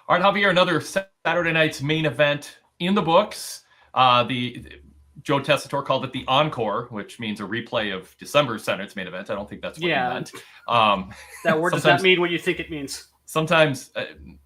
All right, Javier, another Saturday night's main event in the books. The Joe Tessitore called it the Encore, which means a replay of December's Saturday night's main event. I don't think that's what you meant. That word does not mean what you think it means. Sometimes,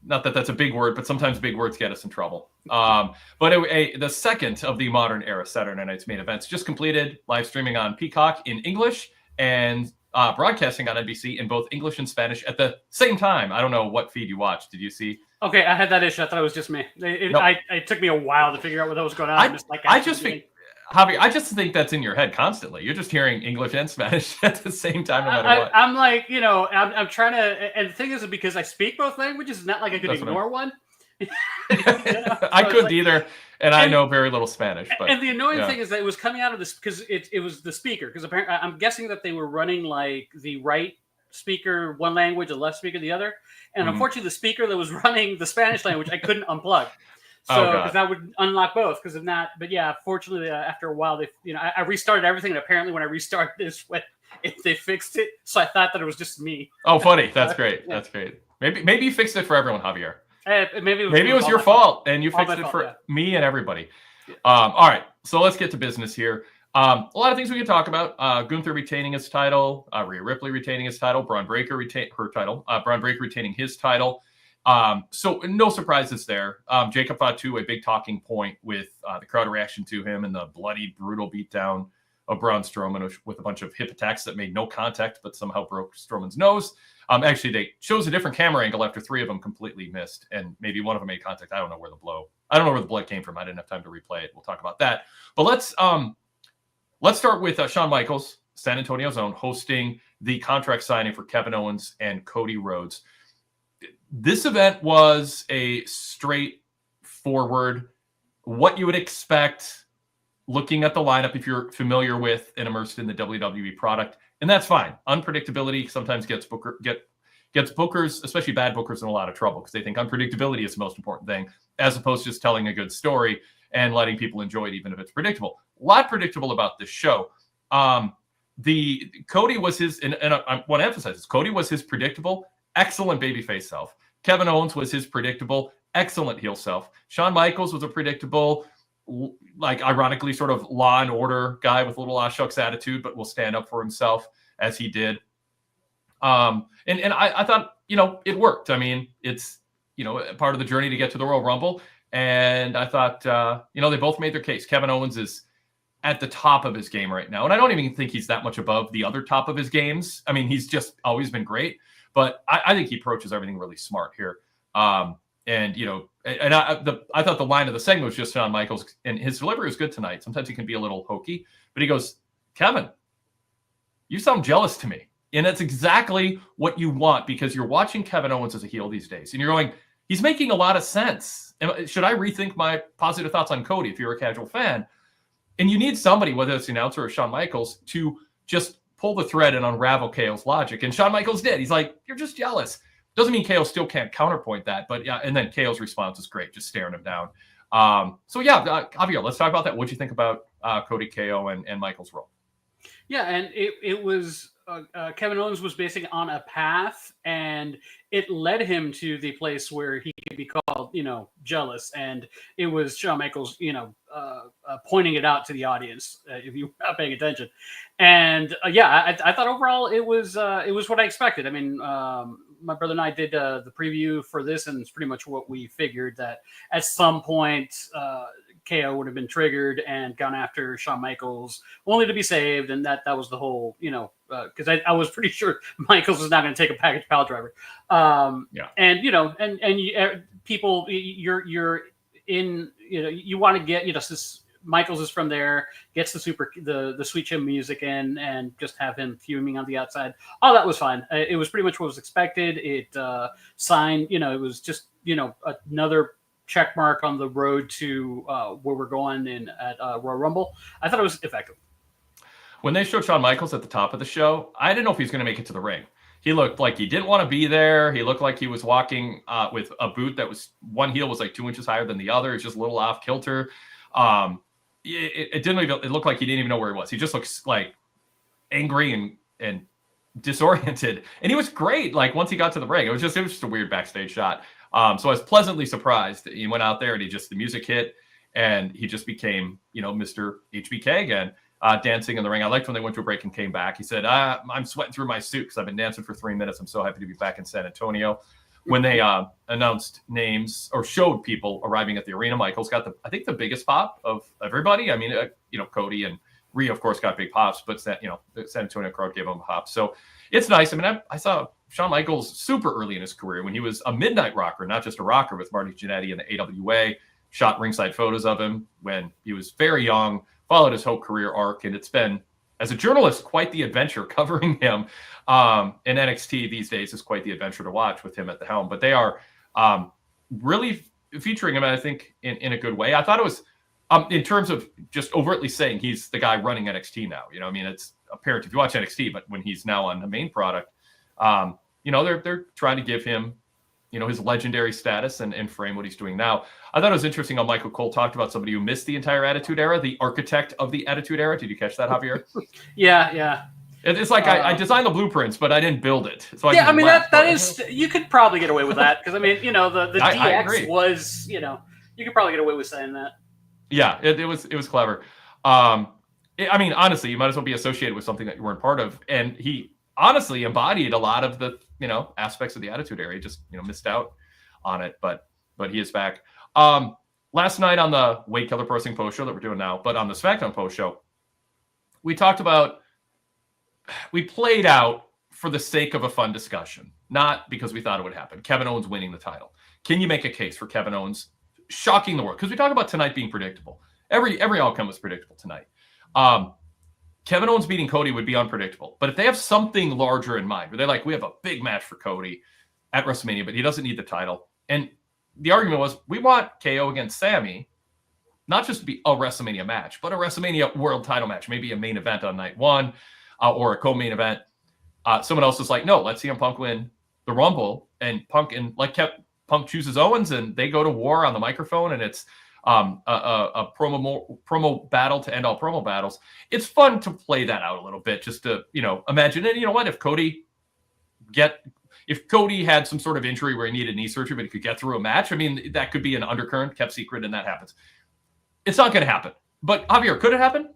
not that that's a big word, but sometimes big words get us in trouble. But the second of the modern era Saturday night's main events just completed, live streaming on Peacock in English and broadcasting on NBC in both English and Spanish at the same time. I don't know what feed you watched. Did you see? Okay, I had that issue. I thought it was just me. It took me a while to figure out what was going on. Javi, I just think that's in your head constantly. You're just hearing English and Spanish at the same time, no matter what. I'm like, I'm trying to, and the thing is, because I speak both languages, it's not like I could ignore one. I couldn't either, and I know very little Spanish. But, and the annoying thing is that it was coming out of this because it was the speaker. Because apparently, I'm guessing that they were running like the right speaker one language, the left speaker the other, and unfortunately, the speaker that was running the Spanish language, I couldn't unplug. So, because that would unlock both. Because of that, but yeah, fortunately, after a while, I restarted everything, and apparently, when I restarted this, they fixed it. So I thought that it was just me. Oh, funny! That's great. Yeah. That's great. Maybe you fixed it for everyone, Javier. Maybe it was your fault, and you fixed it for me and everybody. Yeah. All right, so let's get to business here. A lot of things we can talk about. Gunther retaining his title, Rhea Ripley retaining his title, Braun Breaker retaining his title. So no surprises there. Jacob Fatu, a big talking point with the crowd reaction to him and the bloody, brutal beatdown of Braun Strowman with a bunch of hip attacks that made no contact but somehow broke Strowman's nose. Actually, they chose a different camera angle after three of them completely missed, and maybe one of them made contact. I don't know where the blood came from. I didn't have time to replay it. We'll talk about that. But let's start with Shawn Michaels, San Antonio's own, hosting the contract signing for Kevin Owens and Cody Rhodes. This event was a straightforward, what you would expect looking at the lineup if you're familiar with and immersed in the WWE product, and that's fine. Unpredictability sometimes gets bookers, especially bad bookers, in a lot of trouble because they think unpredictability is the most important thing, as opposed to just telling a good story and letting people enjoy it even if it's predictable. A lot predictable about this show. Cody was his, and I want to emphasize this, Cody was his predictable, excellent babyface self. Kevin Owens was his predictable, excellent heel self. Shawn Michaels was a predictable, like ironically sort of law and order guy with a little aw shucks attitude, but will stand up for himself as he did. And I thought, it worked. I mean, it's, part of the journey to get to the Royal Rumble. And I thought, they both made their case. Kevin Owens is at the top of his game right now. And I don't even think he's that much above the other top of his games. I mean, he's just always been great. But I think he approaches everything really smart here. I thought the line of the segment was just Shawn Michaels, and his delivery was good tonight. Sometimes he can be a little hokey, but he goes, Kevin, you sound jealous to me. And that's exactly what you want, because you're watching Kevin Owens as a heel these days. And you're going, he's making a lot of sense. Should I rethink my positive thoughts on Cody if you're a casual fan? And you need somebody, whether it's the announcer or Shawn Michaels, to just pull the thread and unravel KO's logic. And Shawn Michaels did. He's like, you're just jealous. Doesn't mean KO still can't counterpoint that. But yeah, and then KO's response is great, just staring him down. Javier, let's talk about that. What'd you think about Cody, KO, and Michaels' role? Yeah, and it was Kevin Owens was basically on a path, and it led him to the place where he could be called, jealous. And it was Shawn Michaels, pointing it out to the audience if you were not paying attention. And I thought overall it was what I expected. I mean, my brother and I did the preview for this, and it's pretty much what we figured, that at some point KO would have been triggered and gone after Shawn Michaels only to be saved. And that was the whole, because I was pretty sure Michaels was not going to take a package pile driver. And people, you're in, you want to get, since Michaels is from there, gets the sweet chin music in, and just have him fuming on the outside. All that was fine. It was pretty much what was expected. It signed, it was just, another check mark on the road to where we're going at Royal Rumble. I thought it was effective. When they showed Shawn Michaels at the top of the show, I didn't know if he was going to make it to the ring. He looked like he didn't want to be there. He looked like he was walking with a boot that was, one heel was like 2 inches higher than the other. It's just a little off kilter. It didn't even, it looked like he didn't even know where he was. He just looks like angry and disoriented. And he was great. Like once he got to the ring, it was just a weird backstage shot. So I was pleasantly surprised that he went out there and the music hit and he just became, Mr. HBK again, dancing in the ring. I liked when they went to a break and came back. He said, I'm sweating through my suit because I've been dancing for 3 minutes. I'm so happy to be back in San Antonio. When they announced names or showed people arriving at the arena, Michael's got I think the biggest pop of everybody. I mean, Cody and Rhea, of course, got big pops, but the San Antonio crowd gave him a pop. So it's nice. I mean, I saw Shawn Michaels super early in his career when he was a midnight rocker, not just a rocker, with Marty Jannetty and the AWA. Shot ringside photos of him when he was very young, followed his whole career arc, and it's been, as a journalist, quite the adventure covering him. And NXT these days is quite the adventure to watch with him at the helm. But they are really featuring him, I think, in a good way. I thought it was, in terms of just overtly saying he's the guy running NXT now. I mean, it's apparent if you watch NXT, but when he's now on the main product, they're trying to give him, his legendary status and frame what he's doing now. I thought it was interesting how Michael Cole talked about somebody who missed the entire Attitude Era, the architect of the Attitude Era. Did you catch that, Javier? Yeah. It's like I designed the blueprints, but I didn't build it. So I mean, that is, you could probably get away with that because, I mean, the DX was, you could probably get away with saying that. Yeah, it was clever. I mean, honestly, you might as well be associated with something that you weren't part of. And he honestly embodied a lot of the, aspects of the Attitude Era. He just, missed out on it, but he is back. Last night on the Wade Keller Pro Wrestling post show that we're doing now, but on the SmackDown post show, we played out for the sake of a fun discussion, not because we thought it would happen. Kevin Owens winning the title. Can you make a case for Kevin Owens shocking the world? Because we talk about tonight being predictable. Every outcome was predictable tonight. Kevin Owens beating Cody would be unpredictable. But if they have something larger in mind, where they're like, we have a big match for Cody at WrestleMania, but he doesn't need the title. And the argument was, we want KO against Sammy, not just to be a WrestleMania match, but a WrestleMania world title match, maybe a main event on night one or a co-main event. Someone else is like, no, let's see Punk win the Rumble. And Punk Punk chooses Owens and they go to war on the microphone, and it's a promo battle to end all promo battles. It's fun to play that out a little bit, just to, imagine it. You know what? If Cody had some sort of injury where he needed knee surgery, but he could get through a match, I mean, that could be an undercurrent kept secret, and that happens. It's not going to happen. But Javier, could it happen?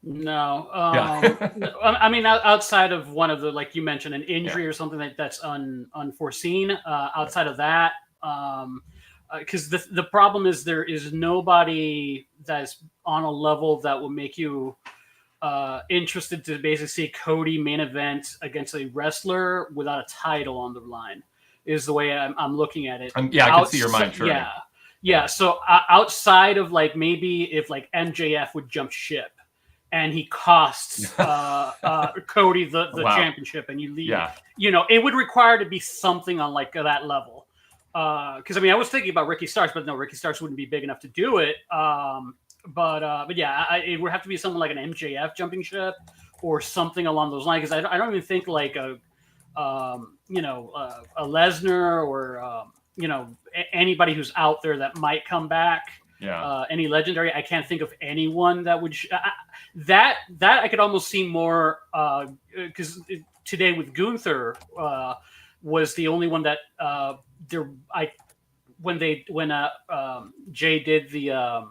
No. I mean, outside of one of the, like you mentioned, an injury or something that's unforeseen, outside of that, because the problem is there is nobody that's on a level that will make you interested to basically see Cody main event against a wrestler without a title on the line, is the way I'm looking at it. I can see your mind. Sure. Yeah. So outside of like maybe if like MJF would jump ship and he costs Cody the championship and you leave, it would require to be something on like that level. Because I mean, I was thinking about Ricky Starks, but no, Ricky Starks wouldn't be big enough to do it. But yeah, it would have to be something like an MJF jumping ship or something along those lines. Because I don't even think like a Lesnar or anybody who's out there that might come back. Yeah. Any legendary, I can't think of anyone that would. That I could almost see more because today with Gunther was the only one that when Jay did the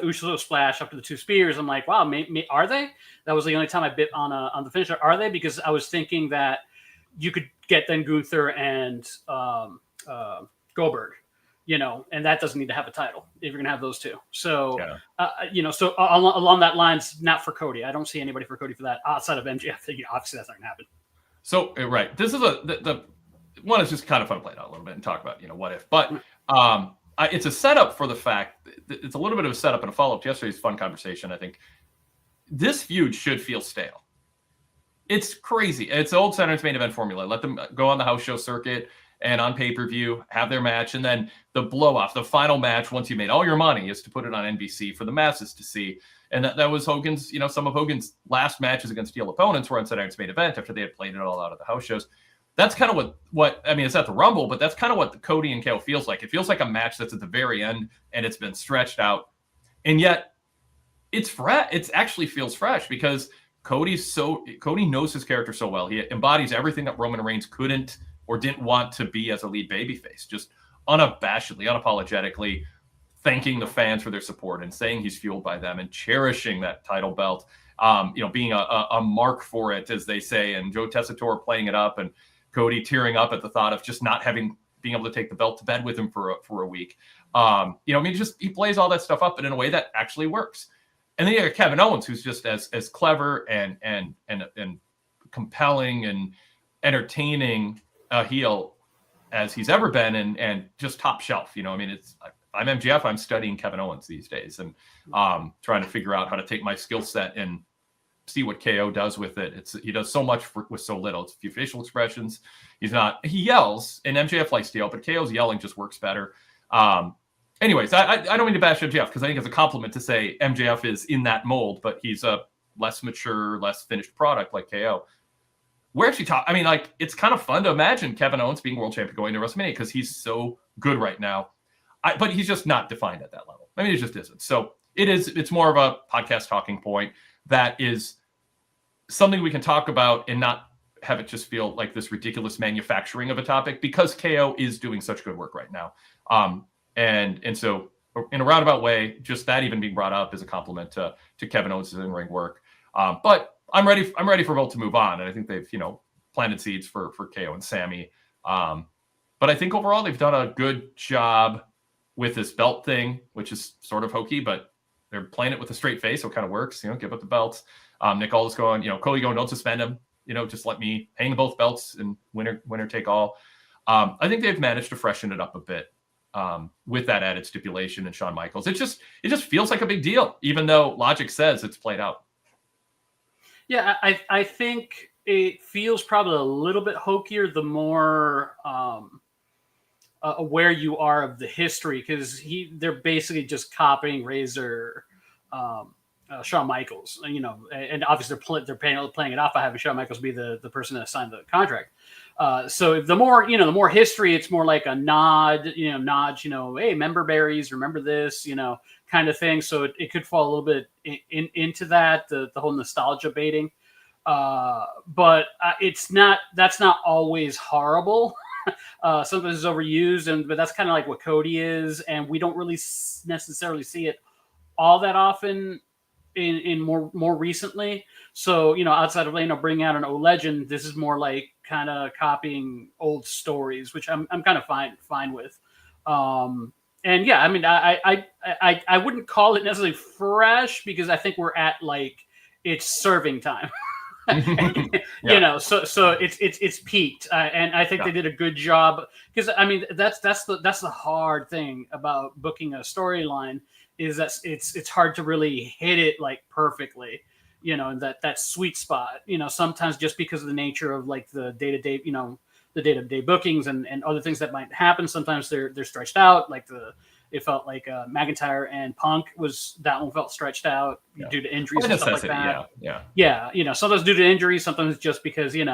Uso splash up to the two spears, I'm like, wow, are they? That was the only time I bit on the finisher. Are they? Because I was thinking that you could get then Gunther and Goldberg, and that doesn't need to have a title if you're going to have those two. So, so along that lines, not for Cody. I don't see anybody for Cody for that outside of MJF. Obviously, that's not going to happen. So, right. This is the one is just kind of fun to play it out a little bit and talk about, what if. But it's a setup for the fact that it's a little bit of a setup and a follow-up to yesterday's fun conversation. I think this feud should feel stale. It's crazy. It's the old Center's main event formula. Let them go on the house show circuit and on pay-per-view, have their match, and then the blow-off, the final match, once you made all your money, is to put it on NBC for the masses to see. And that was Hogan's, some of Hogan's last matches against heel opponents were on Center's main event after they had played it all out of the house shows. That's kind of what I mean, it's at the Rumble, but that's kind of what the Cody and KO feels like. It feels like a match that's at the very end and it's been stretched out. And yet it's fresh. It actually feels fresh because Cody knows his character so well. He embodies everything that Roman Reigns couldn't or didn't want to be as a lead babyface, just unabashedly, unapologetically thanking the fans for their support and saying he's fueled by them and cherishing that title belt, being a mark for it, as they say, and Joe Tessitore playing it up and Cody tearing up at the thought of just not being able to take the belt to bed with him for a week. He plays all that stuff up, but in a way that actually works. And then you have Kevin Owens, who's just as clever and compelling and entertaining a heel as he's ever been, and just top shelf. I'm MJF. I'm studying Kevin Owens these days, and trying to figure out how to take my skill set and see what KO does with it. He does so much with so little. It's a few facial expressions. He yells, and MJF likes to yell, but KO's yelling just works better. Anyways, I don't mean to bash MJF, because I think it's a compliment to say MJF is in that mold, but he's a less mature, less finished product like KO. We're actually it's kind of fun to imagine Kevin Owens being world champion going to WrestleMania, because he's so good right now. But he's just not defined at that level. It just isn't. So it's more of a podcast talking point that is something we can talk about and not have it just feel like this ridiculous manufacturing of a topic, because KO is doing such good work right now. And so in a roundabout way, just that even being brought up is a compliment to Kevin Owens' in-ring work. But I'm ready for both to move on. And I think they've, planted seeds for KO and Sammy. But I think overall they've done a good job with this belt thing, which is sort of hokey, but they're playing it with a straight face, so it kind of works. Give up the belts. Nick Aldis going, Cody going, don't suspend him. Just let me hang both belts and winner take all. I think they've managed to freshen it up a bit with that added stipulation and Shawn Michaels. It just feels like a big deal, even though logic says it's played out. Yeah, I think it feels probably a little bit hokier the more aware you are of the history, because they're basically just copying Razor, Shawn Michaels, and obviously they're playing it off by having Shawn Michaels be the person that signed the contract. So the more history, it's more like a nod, hey, member berries, remember this, kind of thing. So it could fall a little bit into that, the whole nostalgia baiting. But that's not always horrible. Sometimes it's overused, but that's kind of like what Cody is, and we don't really necessarily see it all that often in more recently. So outside of bringing out an old legend, this is more like kind of copying old stories, which I'm kind of fine with. And yeah, I wouldn't call it necessarily fresh, because I think we're at it's serving time. So it's peaked, and I think they did a good job, because that's the hard thing about booking a storyline, is that it's hard to really hit it perfectly, and that sweet spot, sometimes just because of the nature of the day-to-day bookings and other things that might happen. Sometimes they're stretched out, it felt like McIntyre and Punk that one felt stretched out due to injuries and stuff like that. Yeah. Sometimes due to injuries, sometimes just because you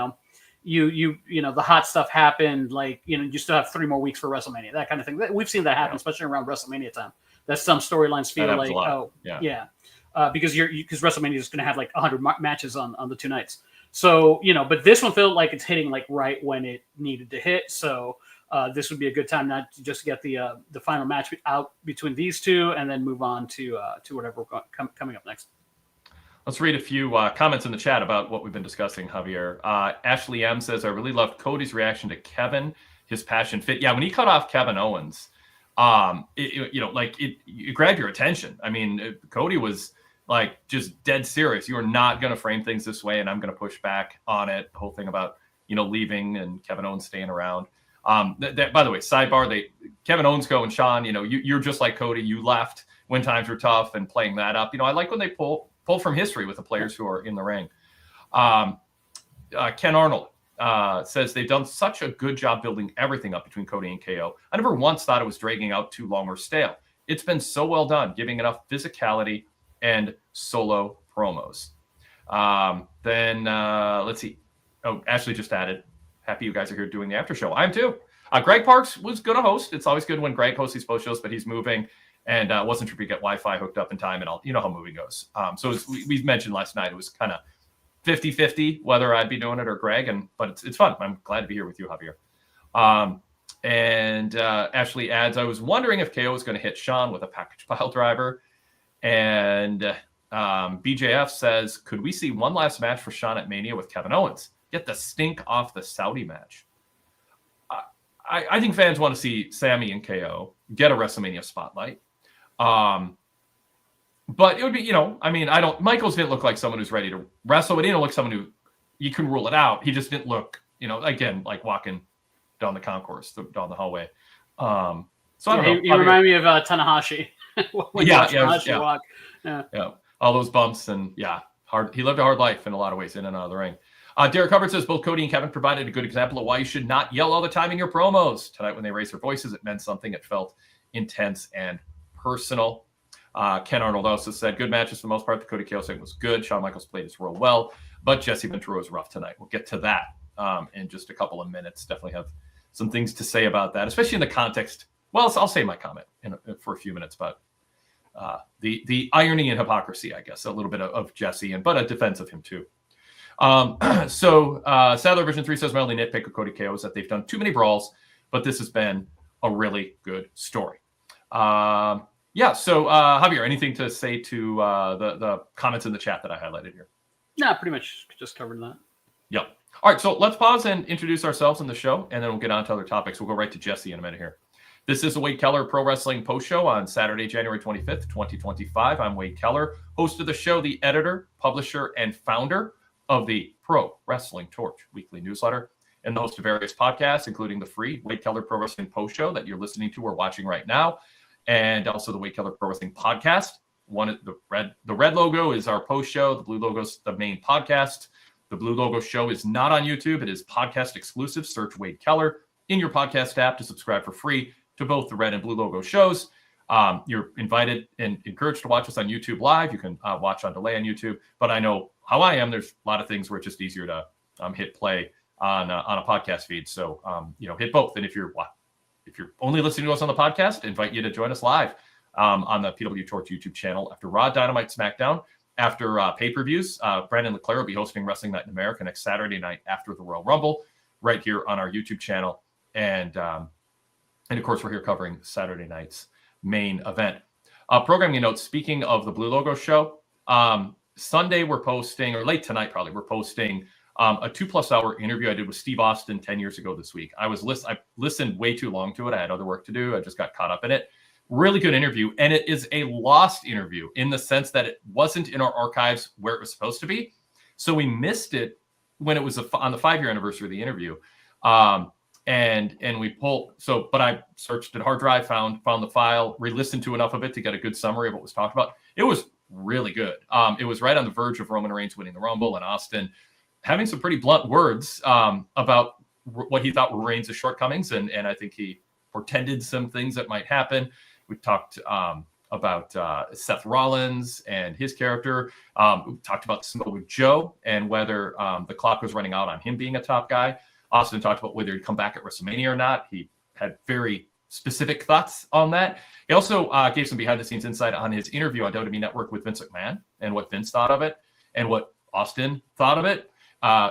the hot stuff happened. You still have 3 more weeks for WrestleMania, that kind of thing. We've seen that happen, especially around WrestleMania time. That some storylines feel because WrestleMania is going to have 100 matches on the 2 nights. So but this one felt like it's hitting right when it needed to hit. So. This would be a good time not to just get the final match out between these two, and then move on to whatever coming up next. Let's read a few comments in the chat about what we've been discussing, Javier. Ashley M says, I really loved Cody's reaction to Kevin, his passion fit. Yeah, when he cut off Kevin Owens, it grabbed your attention. Cody was just dead serious. You are not going to frame things this way, and I'm going to push back on it. The whole thing about leaving and Kevin Owens staying around. By the way, sidebar, Kevin Owens go and Shawn, you're just like Cody. You left when times were tough, and playing that up. I like when they pull from history with the players who are in the ring. Ken Arnold says they've done such a good job building everything up between Cody and KO. I never once thought it was dragging out too long or stale. It's been so well done, giving enough physicality and solo promos. Then let's see. Oh, Ashley just added, happy you guys are here doing the after show. I am too. Greg Parks was going to host. It's always good when Greg hosts these post shows, but he's moving, and wasn't sure if we get Wi-Fi hooked up in time, and how moving goes. So we mentioned last night, it was kind of 50-50 whether I'd be doing it or Greg, but it's fun. I'm glad to be here with you, Javier. And Ashley adds, I was wondering if KO was going to hit Sean with a package pile driver. And BJF says, could we see one last match for Sean at Mania with Kevin Owens? Get the stink off the Saudi match. I think fans want to see Sammy and KO get a WrestleMania spotlight. But it would be, Michaels didn't look like someone who's ready to wrestle, but he didn't look like someone who you can rule it out. He just didn't look, again, like walking down the concourse, down the hallway. So I don't know. He reminded me of Tanahashi. Walk. Yeah. All those bumps and hard. He lived a hard life in a lot of ways, in and out of the ring. Derek Hubbard says both Cody and Kevin provided a good example of why you should not yell all the time in your promos. Tonight, when they raised their voices, it meant something. It felt intense and personal. Ken Arnold also said, good matches for the most part. The Cody KO segment was good. Shawn Michaels played his role well, but Jesse Ventura was rough tonight. We'll get to that in just a couple of minutes. Definitely have some things to say about that, especially in the context. Well, I'll say my comment for a few minutes about the irony and hypocrisy, I guess, a little bit of Jesse, but a defense of him too. Sadler Vision 3 says my only nitpick of Cody KO is that they've done too many brawls, but this has been a really good story. Javier, anything to say to the comments in the chat that I highlighted here? No, pretty much just covered that. Yep. All right, so let's pause and introduce ourselves in the show, and then we'll get on to other topics. We'll go right to Jesse in a minute here. This is the Wade Keller Pro Wrestling Post Show on Saturday, January 25th, 2025. I'm Wade Keller, host of the show, the editor, publisher, and founder of the Pro Wrestling Torch weekly newsletter, and the host of various podcasts, including the free Wade Keller Pro Wrestling Post Show that you're listening to or watching right now, and also the Wade Keller Pro Wrestling Podcast. The red logo is our post show. The blue logo is the main podcast. The blue logo show is not on YouTube. It is podcast exclusive. Search Wade Keller in your podcast app to subscribe for free to both the red and blue logo shows. You're invited and encouraged to watch us on YouTube Live. You can watch on delay on YouTube, but I know how I am. There's a lot of things where it's just easier to hit play on a podcast feed. So, hit both. And if you're only listening to us on the podcast, invite you to join us live on the PWTorch YouTube channel after Raw, Dynamite, SmackDown. After pay-per-views, Brandon LeClaire will be hosting Wrestling Night in America next Saturday night after the Royal Rumble right here on our YouTube channel. And of course, we're here covering Saturday night's main event. Programming notes, speaking of the blue logo show, Sunday we're posting, or late tonight probably, we're posting a 2+ hour interview I did with Steve Austin 10 years ago this week. I listened way too long to it. I had other work to do. I just got caught up in it. Really good interview. And it is a lost interview in the sense that it wasn't in our archives where it was supposed to be. So we missed it when it was on the 5-year anniversary of the interview. And we pulled, but I searched at hard drive, found the file, re-listened to enough of it to get a good summary of what was talked about. It was really good. It was right on the verge of Roman Reigns winning the Rumble and Austin having some pretty blunt words about what he thought were Reigns' shortcomings. And I think he portended some things that might happen. We talked about Seth Rollins and his character. We talked about Samoa Joe and whether the clock was running out on him being a top guy. Austin talked about whether he'd come back at WrestleMania or not. He had very specific thoughts on that. He also gave some behind-the-scenes insight on his interview on WWE Network with Vince McMahon and what Vince thought of it and what Austin thought of it.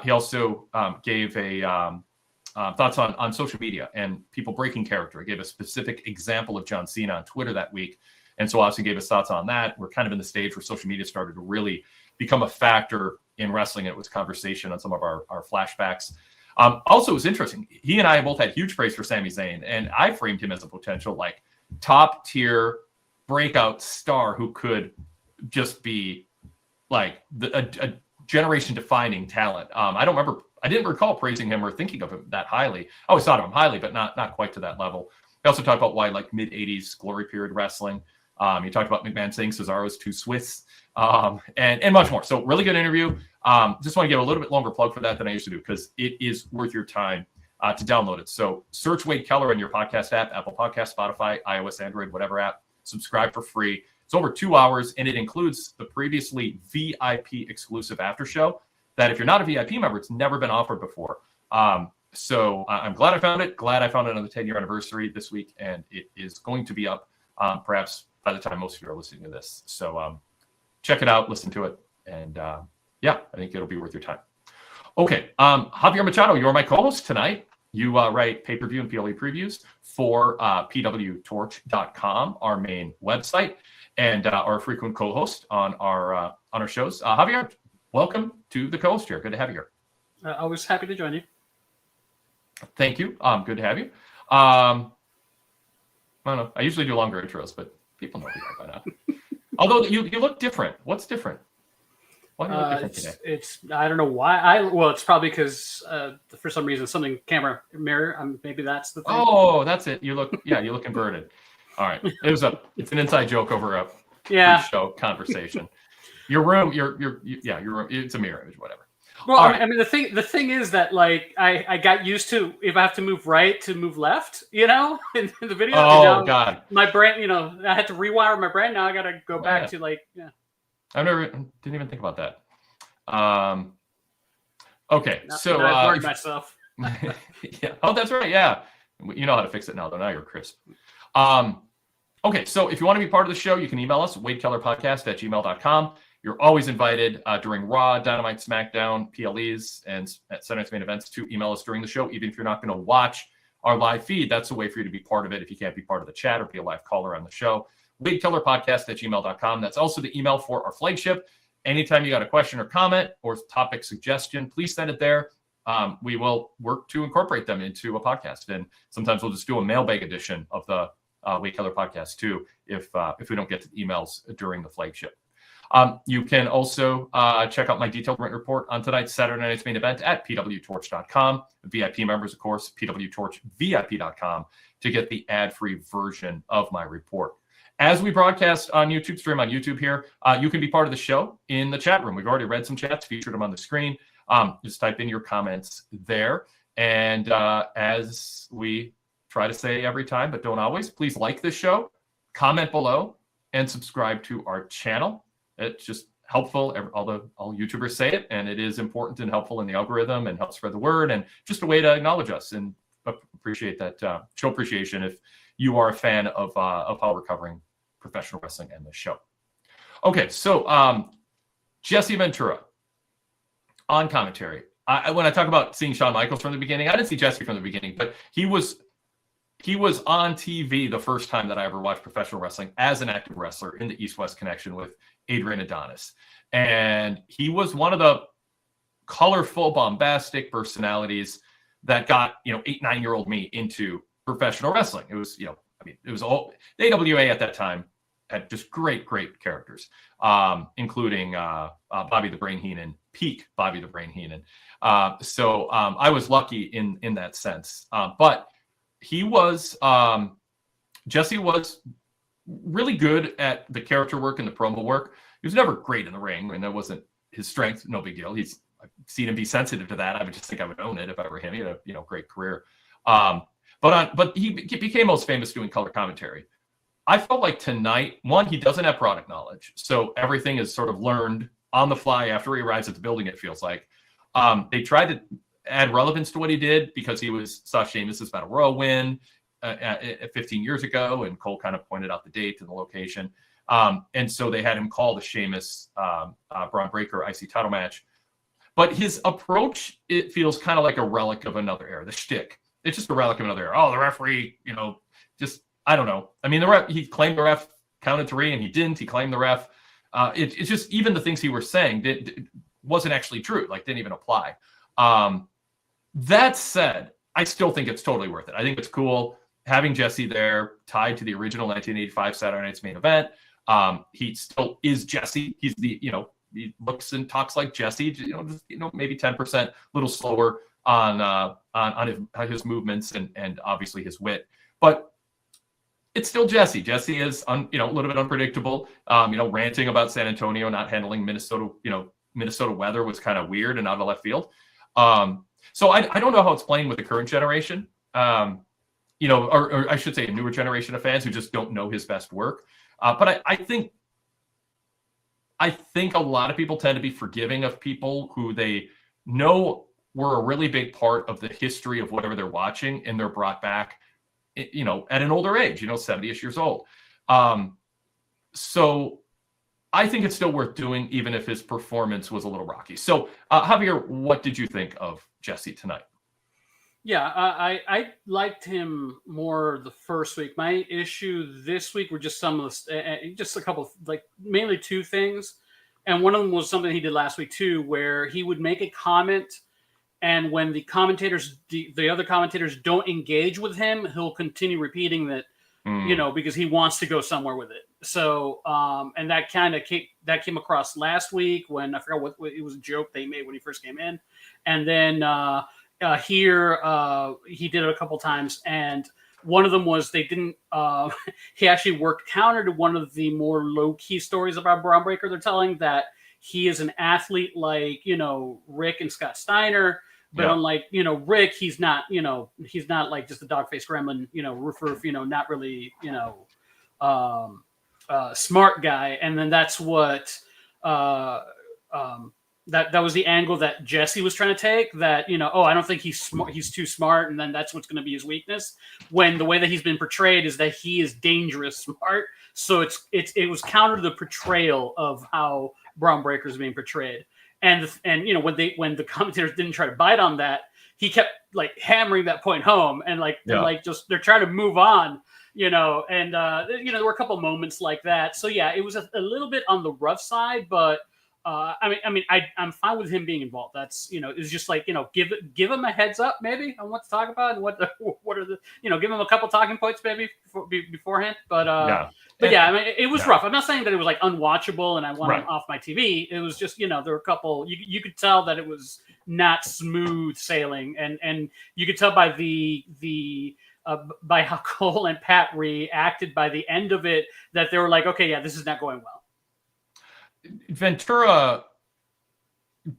He also gave thoughts on social media and people breaking character. He gave a specific example of John Cena on Twitter that week. And so Austin gave his thoughts on that. We're kind of in the stage where social media started to really become a factor in wrestling. It was conversation on some of our flashbacks. Also, it was interesting. He and I both had huge praise for Sami Zayn, and I framed him as a potential top tier breakout star who could just be a generation defining talent. I didn't recall praising him or thinking of him that highly. I always thought of him highly, but not quite to that level. I also talked about why mid 80s glory period wrestling. He talked about McMahon saying Cesaro's too Swiss, and much more. So really good interview. Just want to give a little bit longer plug for that than I used to do because it is worth your time to download it. So search Wade Keller in your podcast app, Apple Podcast, Spotify, iOS, Android, whatever app. Subscribe for free. It's over 2 hours, and it includes the previously VIP exclusive after show that if you're not a VIP member, it's never been offered before. So I'm glad I found it. Glad I found it on the 10-year anniversary this week, and it is going to be up perhaps by the time most of you are listening to this. So check it out, listen to it, and I think it'll be worth your time. Okay, Javier Machado, you're my co-host tonight. You write pay-per-view and PLE previews for PWTorch.com, our main website, and our frequent co-host on our shows. Javier, welcome to the co-host here. Good to have you here. I was happy to join you. Thank you. Good to have you. I don't know. I usually do longer intros, but people know who you are by now. Although you look different. What's different? Why do you look different today? It's I don't know why. Well, it's probably because for some reason something camera mirror. Maybe that's the thing. Oh, that's it. You look inverted. All right. It's an inside joke over a pre-show conversation. Your room. Your room. It's a mirror image. Whatever. Well, I mean, the thing is that like I got used to if I have to move right to move left, in the video. Oh God, my brain, I had to rewire my brain. Now I got to go back to like. I didn't even think about that. Okay, so I bored myself. Yeah. Oh, that's right. Yeah, you know how to fix it now. Though now you're crisp. Okay, so if you want to be part of the show, you can email us wadekellerpodcast@gmail.com. You're always invited during Raw, Dynamite, SmackDown, PLEs, and at Saturday Night's Main Events to email us during the show. Even if you're not going to watch our live feed, that's a way for you to be part of it if you can't be part of the chat or be a live caller on the show. WadeKellerPodcast@gmail.com. That's also the email for our flagship. Anytime you got a question or comment or topic suggestion, please send it there. We will work to incorporate them into a podcast. And sometimes we'll just do a mailbag edition of the Wade Keller podcast too, if we don't get to the emails during the flagship. You can also check out my detailed written report on tonight's Saturday Night's Main Event at PWTorch.com. VIP members, of course, PWTorchVIP.com to get the ad-free version of my report. As we broadcast on YouTube, stream on YouTube here, you can be part of the show in the chat room. We've already read some chats, featured them on the screen. Just type in your comments there. And as we try to say every time, but don't always, please like this show, comment below, and subscribe to our channel. It's just helpful. All YouTubers say it, and it is important and helpful in the algorithm and helps spread the word and just a way to acknowledge us and appreciate that. Show appreciation if you are a fan of how we're covering professional wrestling and the show. Okay, so Jesse Ventura on commentary. When I talk about seeing Shawn Michaels from the beginning, I didn't see Jesse from the beginning, but he was on TV the first time that I ever watched professional wrestling as an active wrestler in the East-West connection with Adrian Adonis. And he was one of the colorful, bombastic personalities that got, 8-9-year-old me into professional wrestling. It was, it was all the AWA at that time had just great characters, including Bobby the Brain Heenan, peak Bobby the Brain Heenan. So I was lucky in that sense. But he was, Jesse was really good at the character work and the promo work. He was never great in the ring, and that wasn't his strength. No big deal. I've seen him be sensitive to that. I would just think I would own it if I were him. He had a great career. But he became most famous doing color commentary. I felt like tonight, one, he doesn't have product knowledge, so everything is sort of learned on the fly after he arrives at the building. It feels like they tried to add relevance to what he did because he saw Sheamus's Battle Royal win 15 years ago, and Cole kind of pointed out the date and the location. And so they had him call the Sheamus Braun Breaker IC title match. But his approach, it feels kind of like a relic of another era. The shtick, it's just a relic of another era. Oh, the referee, just, I don't know. I mean, he claimed the ref counted 3 and he didn't. He claimed the ref. It's just even the things he was saying wasn't actually true, didn't even apply. That said, I still think it's totally worth it. I think it's cool having Jesse there tied to the original 1985 Saturday Night's Main Event. He still is Jesse. He's he looks and talks like Jesse, maybe 10% a little slower on his movements and obviously his wit, but it's still Jesse. Jesse is a little bit unpredictable. Ranting about San Antonio not handling Minnesota weather was kind of weird and out of left field. So I don't know how it's playing with the current generation, or I should say a newer generation of fans who just don't know his best work. But I think a lot of people tend to be forgiving of people who they know were a really big part of the history of whatever they're watching, and they're brought back, at an older age, 70-ish years old. So I think it's still worth doing, even if his performance was a little rocky. So, Javier, what did you think of Jesse tonight? Yeah, I liked him more the first week. My issue this week were just some of the, just a couple, like mainly two things. And one of them was something he did last week too, where he would make a comment, and when the other commentators don't engage with him, he'll continue repeating that, because he wants to go somewhere with it. So, and that kind of came across last week when I forgot what it was, a joke they made when he first came in, and then here he did it a couple times, and one of them was they didn't. He actually worked counter to one of the more low key stories about Braun Breaker. They're telling that he is an athlete like Rick and Scott Steiner. But unlike, Rick, he's not like just a dog-faced gremlin, roof, not really, smart guy. And then that's what that was the angle that Jesse was trying to take, that, I don't think he's smart, he's too smart, and then that's what's going to be his weakness. When the way that he's been portrayed is that he is dangerous smart. So it was counter to the portrayal of how Braun Breaker is being portrayed. And when the commentators didn't try to bite on that, he kept like hammering that point home, and they're trying to move on, and there were a couple moments like that. So yeah, it was a little bit on the rough side, but I'm fine with him being involved. That's it's just like give him a heads up maybe on what to talk about and what are the give him a couple talking points maybe beforehand. But it was rough. I'm not saying that it was like unwatchable and I want him off my TV. It was just there were a couple. You could tell that it was not smooth sailing, and you could tell by by how Cole and Pat reacted by the end of it that they were like, okay, yeah, this is not going well. Ventura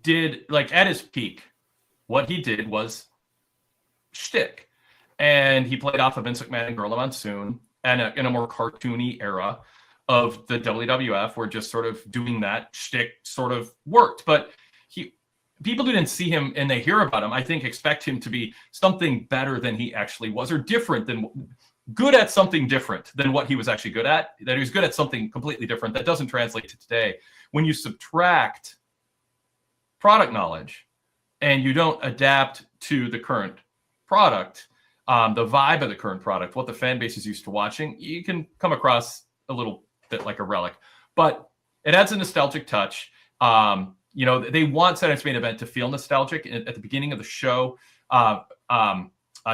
did, like, at his peak, what he did was shtick. And he played off of Vince McMahon and Gorilla Monsoon and in a more cartoony era of the WWF, where just sort of doing that shtick sort of worked. But people who didn't see him and they hear about him, I think, expect him to be something better than he actually was, or different than good at something different than what he was actually good at, that he was good at something completely different that doesn't translate to today. When you subtract product knowledge and you don't adapt to the current product, the vibe of the current product, what the fan base is used to watching, you can come across a little bit like a relic. But it adds a nostalgic touch. They want Saturday's Main Event to feel nostalgic. At the beginning of the show,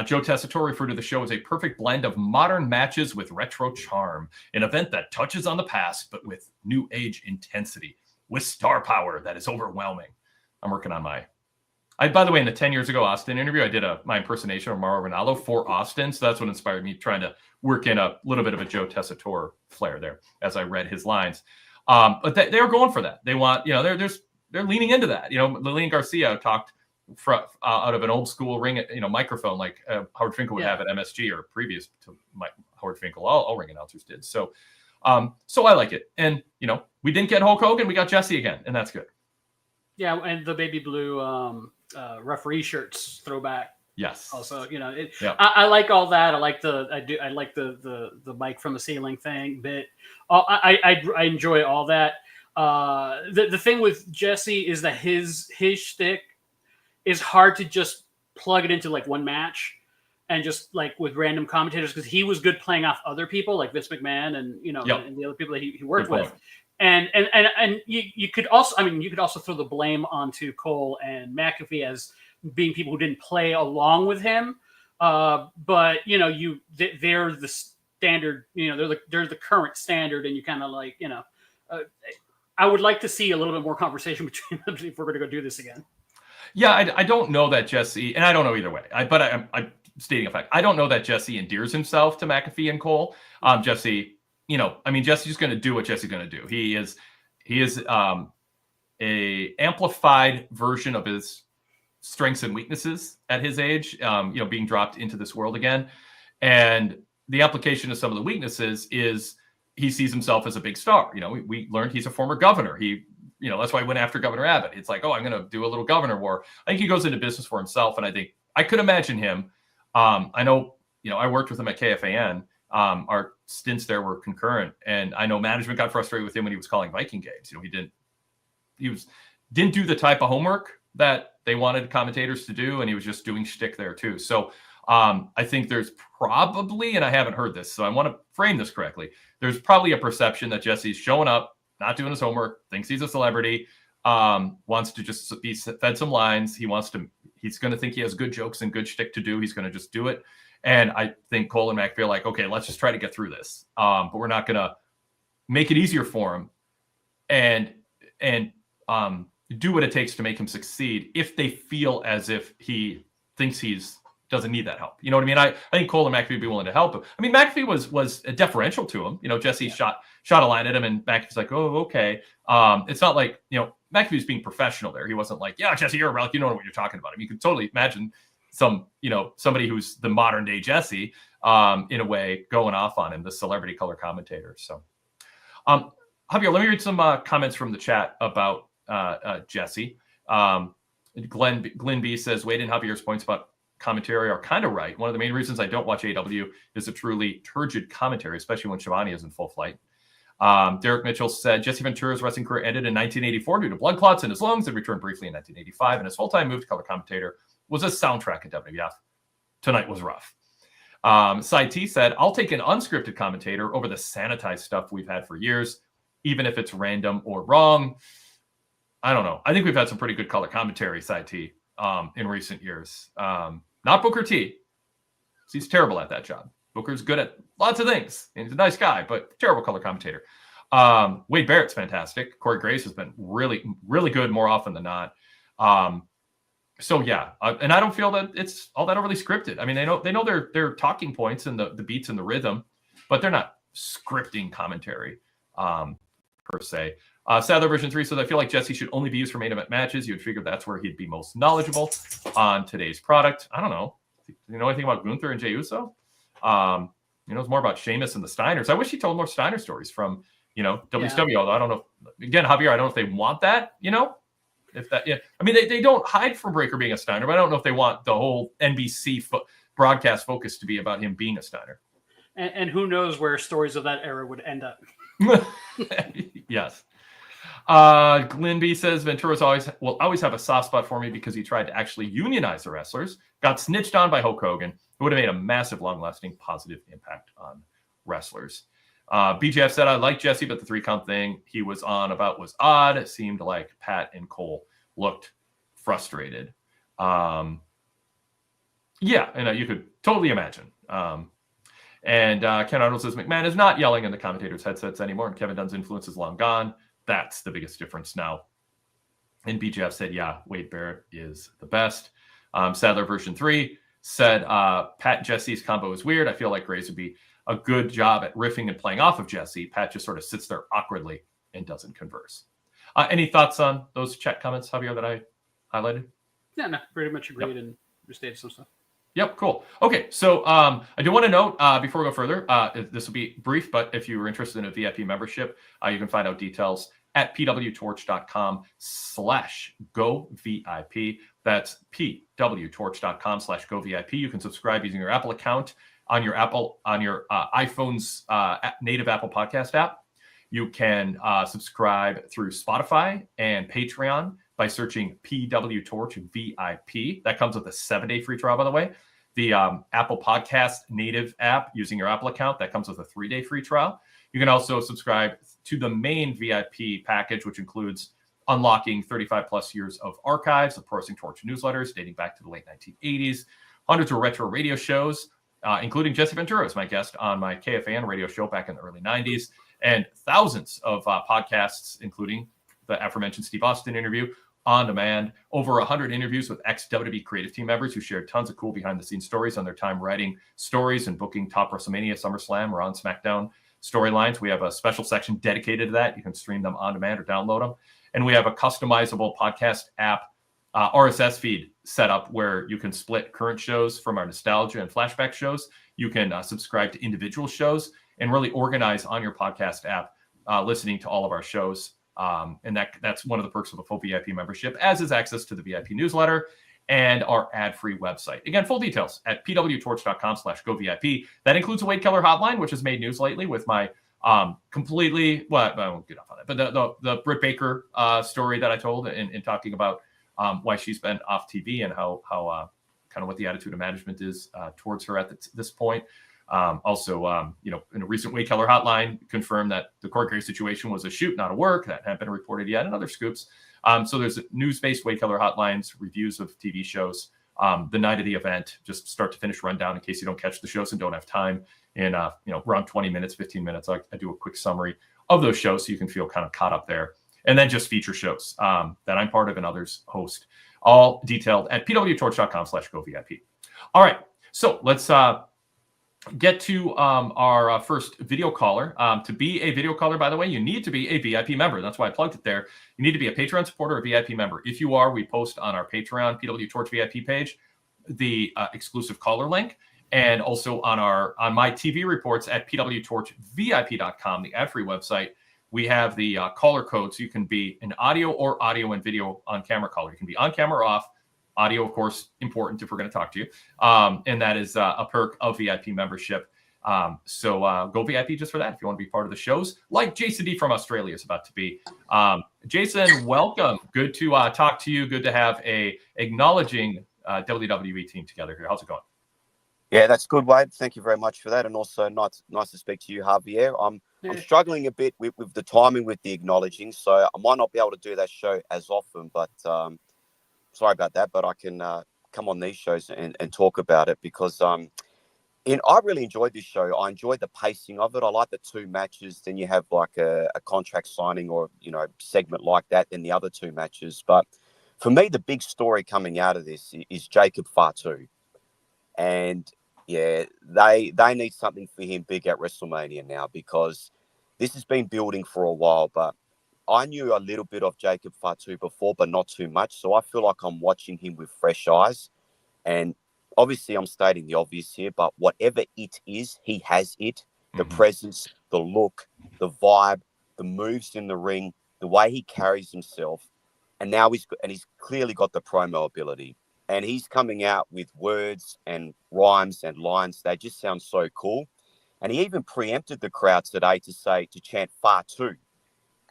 Joe Tessitore referred to the show as a perfect blend of modern matches with retro charm, an event that touches on the past, but with new age intensity, with star power that is overwhelming. I'm working on by the way, in the 10 years ago Austin interview, I did my impersonation of Mauro Ranallo for Austin. So that's what inspired me trying to work in a little bit of a Joe Tessitore flair there as I read his lines. But they were going for that. They want, they're leaning into that. Lillian Garcia talked out of an old school ring, microphone like Howard Finkel would have at MSG, or previous to Howard Finkel, all ring announcers did. So I like it. And we didn't get Hulk Hogan, we got Jesse again, and that's good. Yeah, and the baby blue referee shirts throwback. Yes. Also, I like all that. I like the mic from the ceiling thing bit. I enjoy all that. The thing with Jesse is that his shtick is hard to just plug it into like one match and just like with random commentators, because he was good playing off other people like Vince McMahon and and the other people that he worked with. And you could also throw the blame onto Cole and McAfee as being people who didn't play along with him. But they're the standard, they're the current standard, and you kind of like, I would like to see a little bit more conversation between them if we're going to go do this again. Yeah, I don't know that Jesse, and I don't know either way. I'm stating a fact. I don't know that Jesse endears himself to McAfee and Cole. Jesse, Jesse's going to do what Jesse's going to do. He is a amplified version of his strengths and weaknesses at his age. Being dropped into this world again, and the application of some of the weaknesses is he sees himself as a big star. We learned he's a former governor. That's why he went after Governor Abbott. It's like, I'm going to do a little governor war. I think he goes into business for himself. And I think I could imagine him. I know, I worked with him at KFAN. Our stints there were concurrent. And I know management got frustrated with him when he was calling Viking games. He didn't do the type of homework that they wanted commentators to do, and he was just doing shtick there too. So I think there's probably, and I haven't heard this, so I want to frame this correctly. There's probably a perception that Jesse's showing up, not doing his homework, thinks he's a celebrity, wants to just be fed some lines. He's going to think he has good jokes and good shtick to do. He's going to just do it. And I think Cole and Mac feel like, okay, let's just try to get through this. But we're not going to make it easier for him and do what it takes to make him succeed if they feel as if he thinks doesn't need that help. You know what I mean? I think Cole and McAfee would be willing to help him. I mean, McAfee was deferential to him. You know, Jesse shot a line at him, and McAfee's like, oh, okay. It's not like, you know, McAfee's being professional there. He wasn't like, yeah, Jesse, you're a relic. You don't know what you're talking about. I mean, you could totally imagine somebody who's the modern day Jesse, in a way, going off on him, the celebrity color commentator. So, Javier, let me read some comments from the chat about Jesse. Glenn B says, Wade and Javier's points about commentary are kind of right. One of the main reasons I don't watch AW is a truly turgid commentary, especially when Shivani is in full flight. Derek Mitchell said Jesse Ventura's wrestling career ended in 1984 due to blood clots in his lungs and returned briefly in 1985, and his full-time move to color commentator was a soundtrack at WWF. Tonight was rough. Cy T said, I'll take an unscripted commentator over the sanitized stuff we've had for years, even if it's random or wrong. I don't know. I think we've had some pretty good color commentary, Cy T, in recent years. Not Booker T. He's terrible at that job. Booker's good at lots of things. He's a nice guy, but terrible color commentator. Wade Barrett's fantastic. Corey Grace has been really, really good more often than not. So yeah, and I don't feel that it's all that overly scripted. I mean, they know their talking points and the beats and the rhythm, but they're not scripting commentary per se. Sadler version 3 says, I feel like Jesse should only be used for main event matches. You'd figure that's where he'd be most knowledgeable on today's product. I don't know. You know anything about Gunther and Jey Uso? He knows more about Sheamus and the Steiners. I wish he told more Steiner stories from, WCW. Although I don't know. Again, Javier, I don't know if they want that, If that, yeah. I mean, they don't hide from Breakker being a Steiner, but I don't know if they want the whole NBC broadcast focus to be about him being a Steiner. And who knows where stories of that era would end up. Yes. Glenn B says Ventura's will always have a soft spot for me because he tried to actually unionize the wrestlers, got snitched on by Hulk Hogan, who would have made a massive, long-lasting positive impact on wrestlers. BJF said, I like Jesse, but the 3-count thing he was on about was odd. It seemed like Pat and Cole looked frustrated. Yeah, you could totally imagine. And Ken Arnold says, McMahon is not yelling in the commentators' headsets anymore, and Kevin Dunn's influence is long gone. That's the biggest difference now. And BJF said, yeah, Wade Barrett is the best. Sadler version 3 said, Pat and Jesse's combo is weird. I feel like Graves would be a good job at riffing and playing off of Jesse. Pat just sort of sits there awkwardly and doesn't converse. Any thoughts on those chat comments, Javier, that I highlighted? Yeah, no, pretty much agreed and restated some stuff. Yep, cool. Okay, so I do want to note before we go further, this will be brief, but if you were interested in a VIP membership, you can find out details at pwtorch.com/govip. That's pwtorch.com/govip. You can subscribe using your Apple account on your iPhone's native Apple podcast app. You can subscribe through Spotify and Patreon by searching PWTorch VIP. That comes with a 7-day free trial, by the way. The Apple Podcast native app using your Apple account, that comes with a 3-day free trial. You can also subscribe to the main VIP package, which includes unlocking 35 plus years of archives of Pro Wrestling Torch newsletters dating back to the late 1980s, hundreds of retro radio shows, including Jesse Ventura as my guest on my KFAN radio show back in the early 90s, and thousands of podcasts, including the aforementioned Steve Austin interview, on demand, over 100 interviews with ex-WWE creative team members who shared tons of cool behind-the-scenes stories on their time writing stories and booking top WrestleMania, SummerSlam, or on SmackDown storylines. We have a special section dedicated to that. You can stream them on demand or download them. And we have a customizable podcast app, RSS feed set up where you can split current shows from our nostalgia and flashback shows. You can subscribe to individual shows and really organize on your podcast app, listening to all of our shows. And that's one of the perks of a full VIP membership, as is access to the VIP newsletter and our ad-free website. Again, full details at pwtorch.com/govip. That includes a Wade Keller hotline, which has made news lately with my I won't get off on that, but the Britt Baker story that I told in talking about why she's been off TV and how kind of what the attitude of management is towards her at this point. Also, in a recent Wade Keller hotline, confirmed that the court case situation was a shoot, not a work. That hadn't been reported yet, and other scoops. So there's news-based Wade Keller hotlines, reviews of TV shows, the night of the event, just start to finish rundown in case you don't catch the shows and don't have time. In around 20 minutes, 15 minutes, I do a quick summary of those shows so you can feel kind of caught up there. And then just feature shows that I'm part of and others host, all detailed at pwtorch.com/govip. All right, so let's get to our first video caller. To be a video caller, by the way, you need to be a VIP member. That's why I plugged it there. You need to be a Patreon supporter or VIP member. If you are, we post on our Patreon PWTorch VIP page the exclusive caller link, and also on my TV reports at PWTorchVIP.com, the ad-free website. We have the caller code, so you can be an audio or audio and video on-camera caller. You can be on camera or off. Audio, of course, important if we're going to talk to you. And that is a perk of VIP membership. So go VIP just for that if you want to be part of the shows, like Jason D from Australia is about to be. Jason, welcome. Good to talk to you. Good to have a acknowledging WWE team together here. How's it going? Yeah, that's good, Wade. Thank you very much for that. And also nice to speak to you, Javier. I'm struggling a bit with the timing with the acknowledging, so I might not be able to do that show as often, but sorry about that. But I can come on these shows and talk about it because I really enjoyed this show. I enjoyed the pacing of it. I like the two matches. Then you have like a contract signing or, segment like that, then the other two matches. But for me, the big story coming out of this is Jacob Fatu. And yeah, they need something for him big at WrestleMania now because this has been building for a while. But I knew a little bit of Jacob Fatu before, but not too much. So I feel like I'm watching him with fresh eyes. And obviously I'm stating the obvious here, but whatever it is, he has it. The presence, the look, the vibe, the moves in the ring, the way he carries himself. And now he's clearly got the promo ability. And he's coming out with words and rhymes and lines. They just sound so cool. And he even preempted the crowd today to chant Fatu.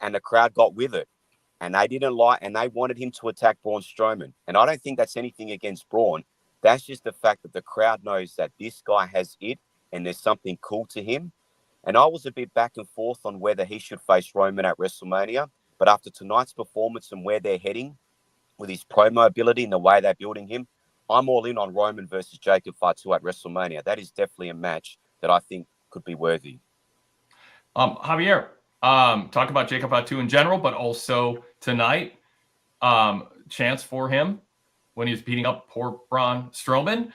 And the crowd got with it. And they didn't like, and they wanted him to attack Braun Strowman. And I don't think that's anything against Braun. That's just the fact that the crowd knows that this guy has it and there's something cool to him. And I was a bit back and forth on whether he should face Roman at WrestleMania. But after tonight's performance and where they're heading, with his promo ability and the way they're building him, I'm all in on Roman versus Jacob Fatu at WrestleMania. That is definitely a match that I think could be worthy. Javier, talk about Jacob Fatu in general, but also tonight, chance for him when he's beating up poor Braun Strowman.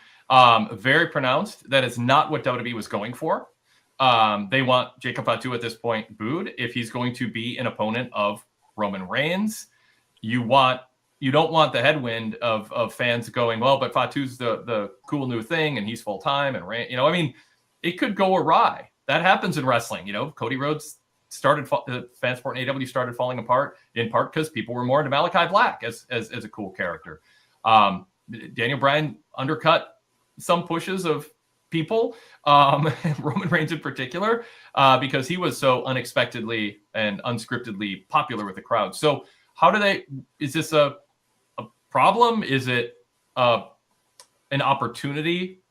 Very pronounced. That is not what WWE was going for. They want Jacob Fatu at this point booed. If he's going to be an opponent of Roman Reigns, you don't want the headwind of fans going, well, but Fatu's the cool new thing and he's full time and it could go awry. That happens in wrestling. Cody Rhodes started fan sport in AEW started falling apart in part because people were more into Malachi Black as a cool character. Daniel Bryan undercut some pushes of people, Roman Reigns in particular, because he was so unexpectedly and unscriptedly popular with the crowd. So is this a problem? Is it an opportunity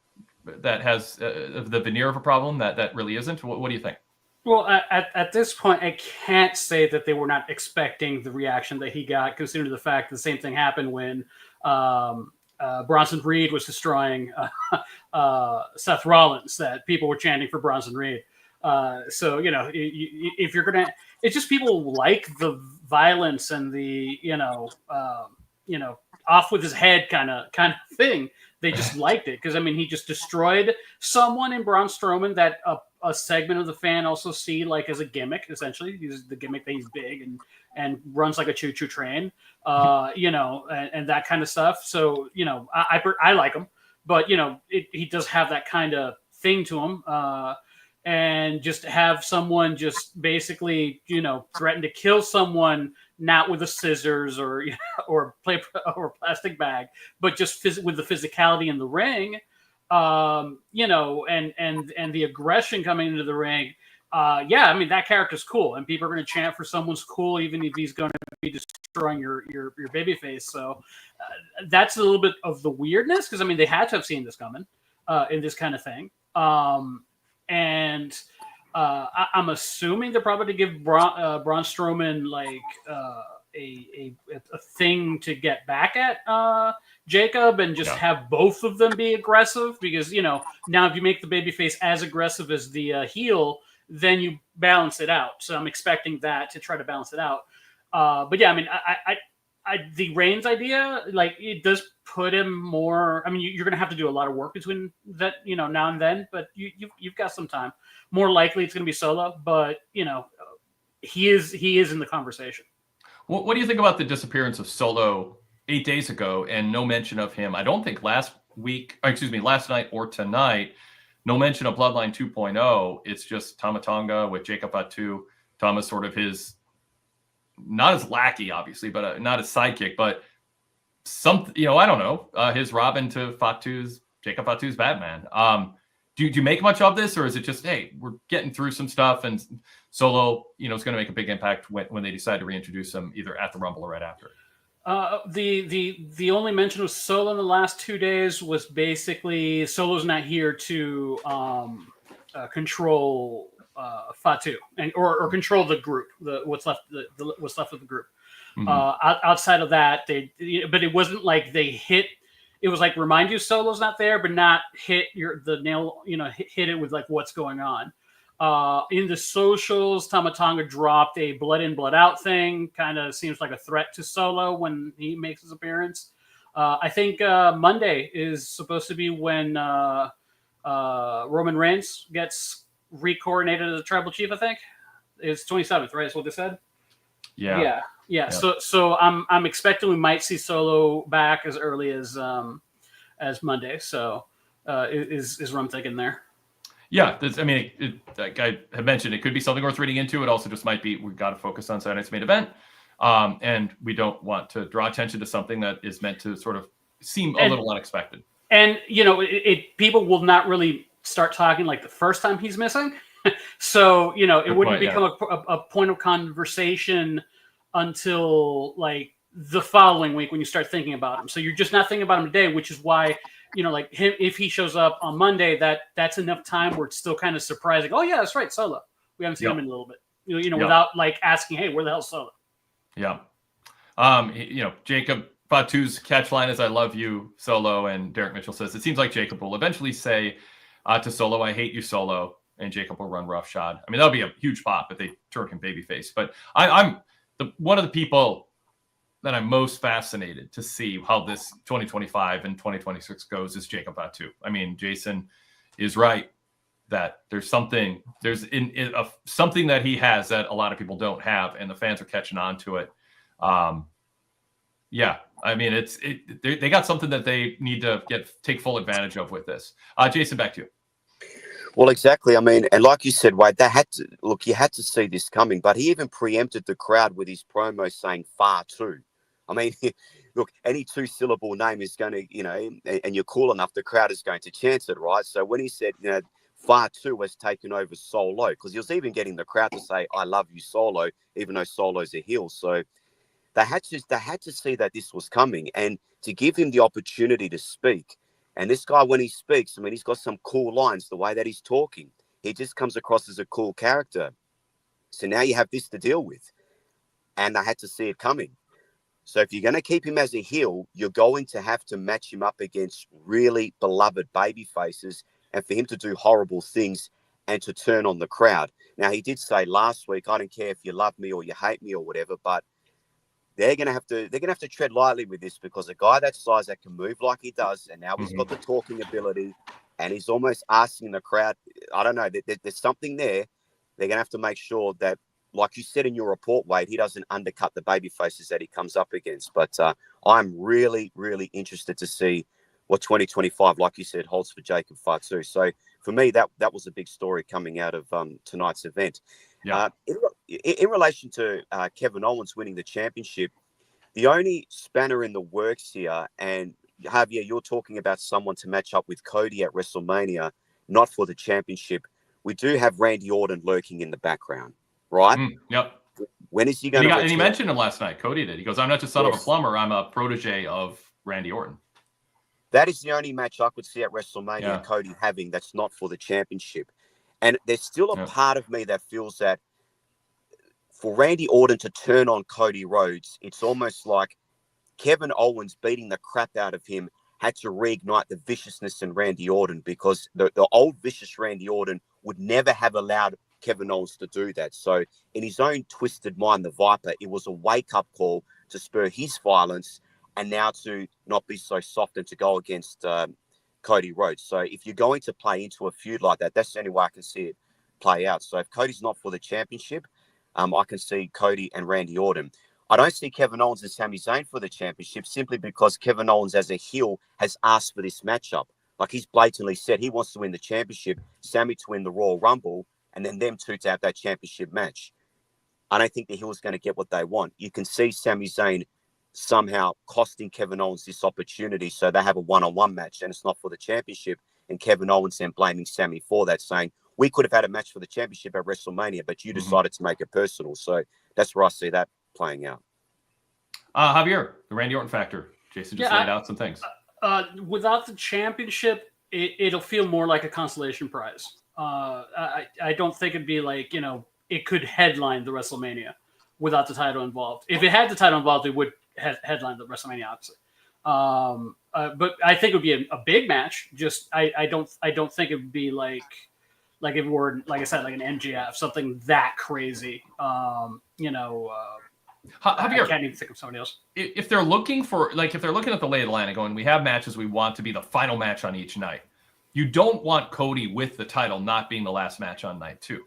that has the veneer of a problem that really isn't? What do you think? Well, at this point, I can't say that they were not expecting the reaction that he got, considering the fact that the same thing happened when Bronson Reed was destroying Seth Rollins, that people were chanting for Bronson Reed. So, if you're going to, it's just people like the violence and the, off with his head kind of thing. They just liked it because he just destroyed someone in Braun Strowman that a segment of the fan also see like as a gimmick. Essentially, he's the gimmick that he's big and runs like a choo-choo train, and that kind of stuff. So I like him, but he does have that kind of thing to him. And just have someone just basically, threaten to kill someone, not with the scissors or plastic bag, but just with the physicality in the ring, and the aggression coming into the ring. That character's cool, and people are going to chant for someone's cool, even if he's going to be destroying your babyface. So that's a little bit of the weirdness, because I mean they had to have seen this coming in this kind of thing. And I'm assuming they're probably to give Braun Strowman like a thing to get back at Jacob, and just have both of them be aggressive, because now if you make the babyface as aggressive as the heel, then you balance it out. So I'm expecting that to try to balance it out. But yeah, I mean, the Reigns idea, like, it does put him more. I mean, you're going to have to do a lot of work between that, now and then. But you've got some time. More likely, it's going to be Solo. But he is in the conversation. What do you think about the disappearance of Solo 8 days ago and no mention of him? I don't think last night or tonight. No mention of Bloodline 2.0. It's just Tama Tonga with Jacob Fatu. Tama's sort of his, not as lackey, obviously, but not his sidekick, but I don't know, his Robin to Jacob Fatu's Batman. Do you make much of this, or is it just, hey, we're getting through some stuff and Solo, is going to make a big impact when they decide to reintroduce him either at the Rumble or right after? The only mention of Solo in the last 2 days was basically Solo's not here to control Fatu or control the group, what's left of the group. Mm-hmm. Outside of that, but it wasn't like they hit. It was like remind you Solo's not there, but not hit the nail. Hit it with like what's going on. In the socials, Tama Tonga dropped a blood in, blood out thing. Kind of seems like a threat to Solo when he makes his appearance. I think Monday is supposed to be when Roman Reigns gets recoordinated as a tribal chief. I think it's 27th, right? That's what they said. Yeah. So I'm expecting we might see Solo back as early as Monday. So is what I'm thinking there. Yeah, like I had mentioned, it could be something worth reading into. It also just might be we've got to focus on Saturday's main event, and we don't want to draw attention to something that is meant to sort of seem a little unexpected. And people will not really start talking like the first time he's missing, so it wouldn't become a point of conversation until like the following week when you start thinking about him. So you're just not thinking about him today, which is why. Like him, if he shows up on Monday, that's enough time where it's still kind of surprising. Oh yeah, that's right, Solo. We haven't seen him in a little bit. Without like asking, hey, where the hell's Solo? Yeah. Jacob Fatu's catch line is "I love you, Solo," and Derek Mitchell says it seems like Jacob will eventually say to Solo, "I hate you, Solo," and Jacob will run roughshod. I mean, that'll be a huge pop if they turn him babyface. But I'm one of the people that I'm most fascinated to see how this 2025 and 2026 goes is Jacob Fatu. I mean, Jason is right that there's something that he has that a lot of people don't have, and the fans are catching on to it. Yeah, I mean, they got something that they need to take full advantage of with this. Jason, back to you. Well, exactly. I mean, and like you said, Wade, you had to see this coming, but he even preempted the crowd with his promo saying Fatu. I mean, look, any two-syllable name is going to, and you're cool enough, the crowd is going to chant it, right? So when he said, Fatu has taken over Solo, because he was even getting the crowd to say, I love you, Solo, even though Solo's a heel. So they had to see that this was coming and to give him the opportunity to speak. And this guy, when he speaks, I mean, he's got some cool lines, the way that he's talking. He just comes across as a cool character. So now you have this to deal with. And they had to see it coming. So if you're going to keep him as a heel, you're going to have to match him up against really beloved baby faces and for him to do horrible things and to turn on the crowd. Now, he did say last week, I don't care if you love me or you hate me or whatever, but they're going to have to tread lightly with this, because a guy that size that can move like he does, and now he's got the talking ability, and he's almost asking the crowd, I don't know, there's something there. They're going to have to make sure that, like you said in your report, Wade, he doesn't undercut the baby faces that he comes up against. But I'm really, really interested to see what 2025, like you said, holds for Jacob Fatu. So for me, that was a big story coming out of tonight's event. Yeah. In relation to Kevin Owens winning the championship, the only spanner in the works here, and Javier, you're talking about someone to match up with Cody at WrestleMania, not for the championship. We do have Randy Orton lurking in the background. Right? Yep. When is he going to? And he mentioned him last night. Cody did. He goes, "I'm not just son of a plumber. I'm a protege of Randy Orton." That is the only match I could see at WrestleMania Yeah. Cody having that's not for the championship. And there's still a part of me that feels that for Randy Orton to turn on Cody Rhodes, it's almost like Kevin Owens beating the crap out of him had to reignite the viciousness in Randy Orton, because the old vicious Randy Orton would never have allowed Kevin Owens to do that. So in his own twisted mind, the Viper, it was a wake-up call to spur his violence and now to not be so soft and to go against Cody Rhodes. So if you're going to play into a feud like that, that's the only way I can see it play out. So if Cody's not for the championship, I can see Cody and Randy Orton. I don't see Kevin Owens and Sami Zayn for the championship, simply because Kevin Owens as a heel has asked for this matchup. Like, he's blatantly said he wants to win the championship, Sami to win the Royal Rumble, and then them two to have that championship match. I don't think the heel is going to get what they want. You can see Sami Zayn somehow costing Kevin Owens this opportunity, so they have a one-on-one match and it's not for the championship, and Kevin Owens then blaming Sami for that, saying, we could have had a match for the championship at WrestleMania, but you decided to make it personal. So that's where I see that playing out. Javier, the Randy Orton factor. Jason just laid out some things. Without the championship, it'll feel more like a consolation prize. I don't think it'd be like, it could headline the WrestleMania without the title involved. If it had the title involved, it would headline the WrestleMania, obviously. But I think it would be a big match. Just I don't think it would be like if it were, like I said, like an MJF, something that crazy. Javier, I can't even think of somebody else. If they're looking for, if they're looking at the lay of the land and going, we have matches we want to be the final match on each night, you don't want Cody with the title not being the last match on night 2.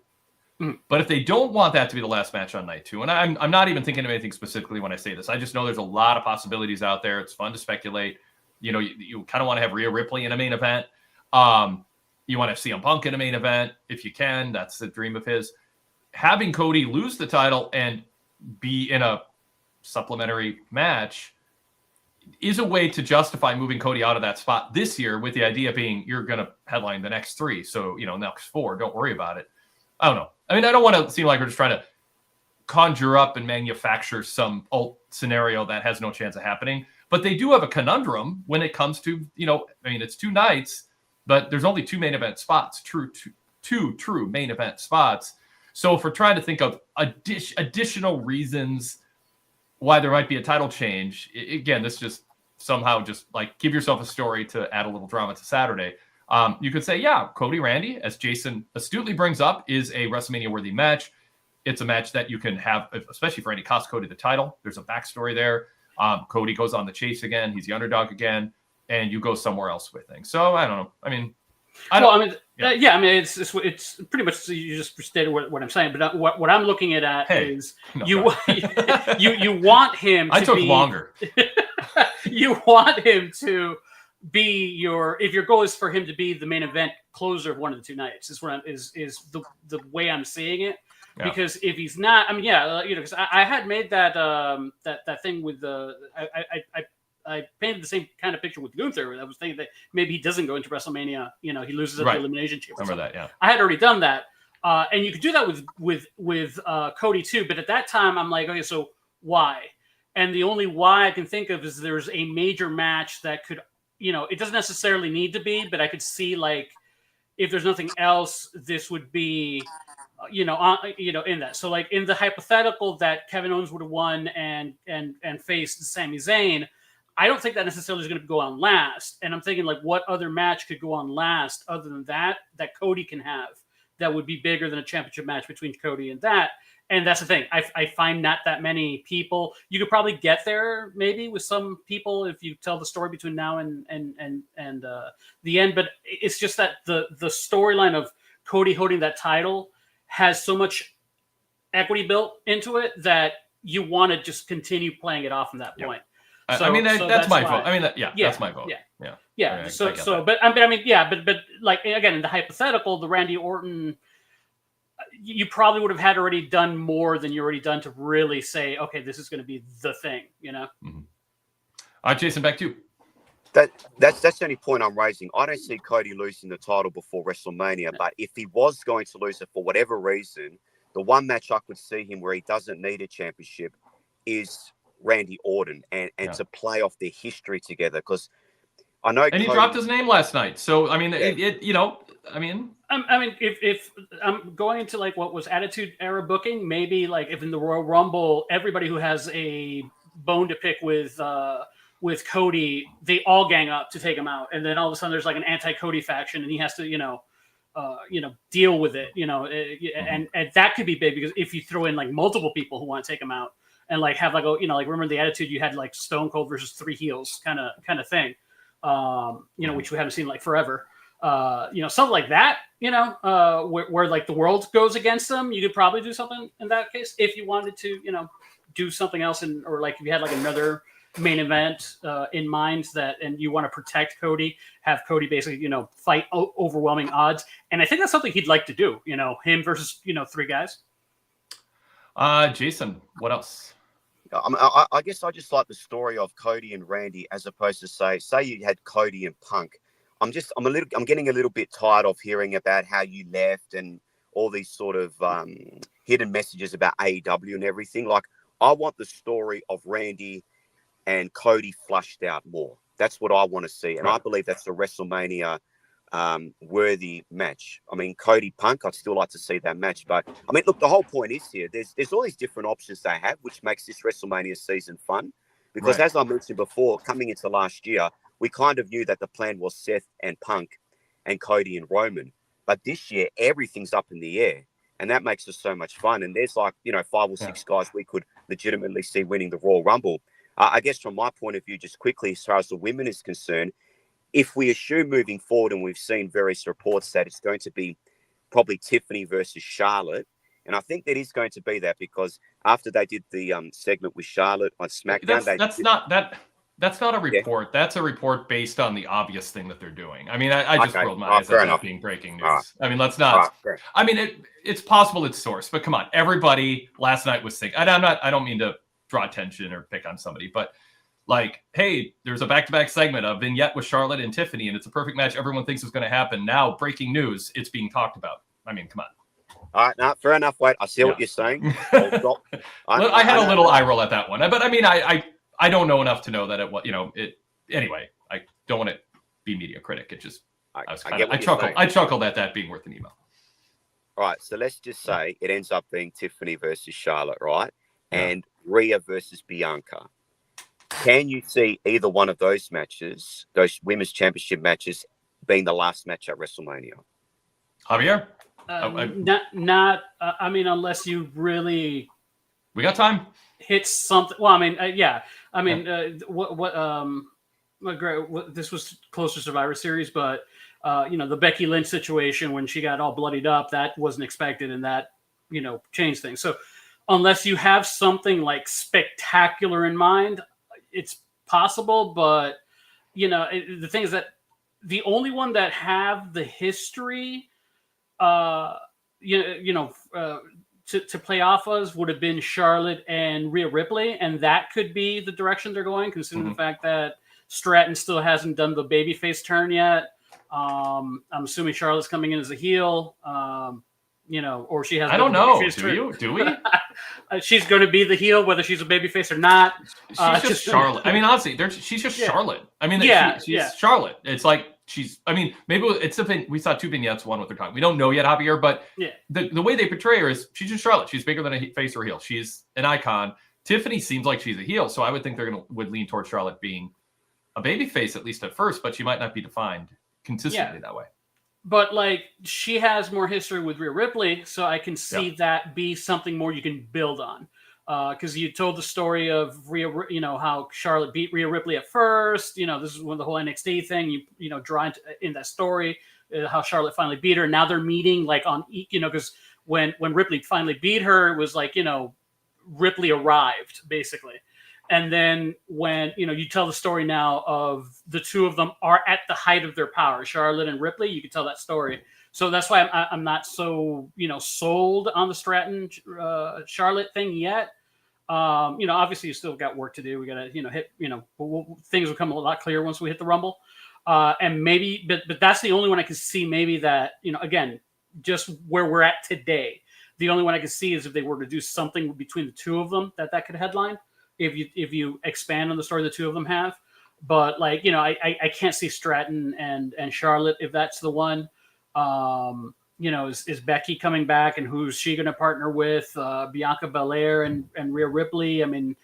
Mm. But if they don't want that to be the last match on night 2, and I'm not even thinking of anything specifically when I say this, I just know there's a lot of possibilities out there. It's fun to speculate. You kind of want to have Rhea Ripley in a main event. You want to have CM Punk in a main event if you can. That's the dream of his. Having Cody lose the title and be in a supplementary match is a way to justify moving Cody out of that spot this year, with the idea being you're going to headline the next 3. So, next 4, don't worry about it. I don't know. I mean, I don't want to seem like we're just trying to conjure up and manufacture some alt scenario that has no chance of happening, but they do have a conundrum when it comes to, it's 2 nights, but there's only 2 main event spots, two true main event spots. So if we're trying to think of additional reasons why there might be a title change, again, this just somehow just like give yourself a story to add a little drama to Saturday. You could say, yeah, Cody Randy, as Jason astutely brings up, is a WrestleMania-worthy match. It's a match that you can have, especially for Randy, cost Cody the title. There's a backstory there. Cody goes on the chase again. He's the underdog again, and you go somewhere else with things. So I don't know. I mean, it's pretty much, you just stated what I'm saying. But what I'm looking at is you want him to took longer. You want him to be if your goal is for him to be the main event closer of one of the 2 nights, is the way I'm seeing it. Yeah. Because if he's not, because I had made that thing with I painted the same kind of picture with Gunther. I was thinking that maybe he doesn't go into WrestleMania. He loses at the Elimination Chamber. Remember that? Yeah. I had already done that, and you could do that with Cody too. But at that time, I'm like, okay, so why? And the only why I can think of is there's a major match that could, it doesn't necessarily need to be, but I could see, like, if there's nothing else, this would be, in that. So, like, in the hypothetical that Kevin Owens would have won and faced Sami Zayn, I don't think that necessarily is going to go on last. And I'm thinking, like, what other match could go on last other than that Cody can have that would be bigger than a championship match between Cody and that. And that's the thing. I find not that many people. You could probably get there maybe with some people if you tell the story between now and the end. But it's just that the storyline of Cody holding that title has so much equity built into it that you want to just continue playing it off from that point. So, that's my vote. That's my vote. Yeah. But like, again, in the hypothetical, the Randy Orton, you probably would have had already done more than you already done to really say, okay, this is going to be the thing, Mm-hmm. All right, Jason, back to you. That's the only point I'm raising. I don't see Cody losing the title before WrestleMania, but if he was going to lose it for whatever reason, The one match I could see him where he doesn't need a championship is Randy Orton, and to play off their history together, because I know. And he dropped his name last night, so I mean, if I'm going into like what was Attitude Era booking, maybe like if in the Royal Rumble, everybody who has a bone to pick with Cody, they all gang up to take him out, and then all of a sudden there's like an anti-Cody faction, and he has to deal with it, and that could be big, because if you throw in like multiple people who want to take him out, and like have like like remember the Attitude, you had like Stone Cold versus 3 heels kind of thing, which we haven't seen like forever. Something like that, where like the world goes against them. You could probably do something in that case if you wanted to, do something else, or like if you had like another main event in mind and you want to protect Cody, have Cody basically, fight overwhelming odds. And I think that's something he'd like to do, him versus, 3 guys. Jason, what else? I guess I just like the story of Cody and Randy, as opposed to say you had Cody and Punk. I'm getting a little bit tired of hearing about how you left and all these sort of hidden messages about AEW and everything. Like, I want the story of Randy and Cody flushed out more. That's what I want to see. And I believe that's a WrestleMania worthy match. I mean, Cody Punk, I'd still like to see that match. But I mean, look, the whole point is here, there's all these different options they have, which makes this WrestleMania season fun. Because as I mentioned before, coming into last year, we kind of knew that the plan was Seth and Punk and Cody and Roman. But this year, everything's up in the air. And that makes it so much fun. And there's like, 5 or 6 guys we could legitimately see winning the Royal Rumble. I guess from my point of view, just quickly, as far as the women is concerned, if we assume moving forward, and we've seen various reports that it's going to be probably Tiffany versus Charlotte, and I think that is going to be that, because after they did the segment with Charlotte on SmackDown, that's not a report. Yeah. That's a report based on the obvious thing that they're doing. I mean, I just rolled my eyes at that being breaking news. I mean, let's not. I mean, it's possible it's sourced, but come on, everybody last night was sick. I don't mean to draw attention or pick on somebody, but like, hey, there's a back-to-back segment, a vignette with Charlotte and Tiffany, and it's a perfect match everyone thinks is going to happen. Now, breaking news, it's being talked about. I mean, come on. All right, no, fair enough, Wade. I see what you're saying. I had a little eye roll at that one, but I mean, I don't know enough to know that anyway, I don't want to be media critic. It just, I chuckled at that being worth an email. All right, so let's just say it ends up being Tiffany versus Charlotte, right? Yeah. And Rhea versus Bianca. Can you see either one of those matches, those women's championship matches, being the last match at WrestleMania? Javier? I mean, unless you really... We got time. Hit something. Well, I mean, yeah. I mean, this was close to Survivor Series, but, the Becky Lynch situation when she got all bloodied up, that wasn't expected, and that, changed things. So unless you have something like spectacular in mind, it's possible, but the thing is that the only one that have the history, to play off of would have been Charlotte and Rhea Ripley, and that could be the direction they're going, considering the fact that Stratton still hasn't done the babyface turn yet. I'm assuming Charlotte's coming in as a heel. Or she has. I don't know. Do we? She's going to be the heel, whether she's a babyface or not. She's just Charlotte. I mean, honestly, she's just Charlotte. I mean, she's Charlotte. It's like maybe it's a thing. We saw 2 vignettes, one with her tongue. We don't know yet, Javier, but the way they portray her is she's just Charlotte. She's bigger than a face or heel. She's an icon. Tiffany seems like she's a heel, so I would think would lean towards Charlotte being a babyface, at least at first, but she might not be defined consistently that way. But like, she has more history with Rhea Ripley, so I can see that be something more you can build on. Because you told the story of Rhea, how Charlotte beat Rhea Ripley at first. This is when the whole NXT thing. You draw in that story how Charlotte finally beat her. Now they're meeting like on, because when Ripley finally beat her, it was like Ripley arrived basically. And then when, you tell the story now of the 2 of them are at the height of their power, Charlotte and Ripley, you can tell that story. So that's why I'm not so, sold on the Stratton Charlotte thing yet. Obviously you still got work to do. We got to, hit, things will come a lot clearer once we hit the Rumble. And maybe, but that's the only one I can see maybe that, again, just where we're at today. The only one I could see is if they were to do something between the two of them that could headline. If you expand on the story the two of them have, but like I can't see Stratton and Charlotte if that's the one. Is Becky coming back, and who's she going to partner with? Bianca Belair and Rhea Ripley. I mean,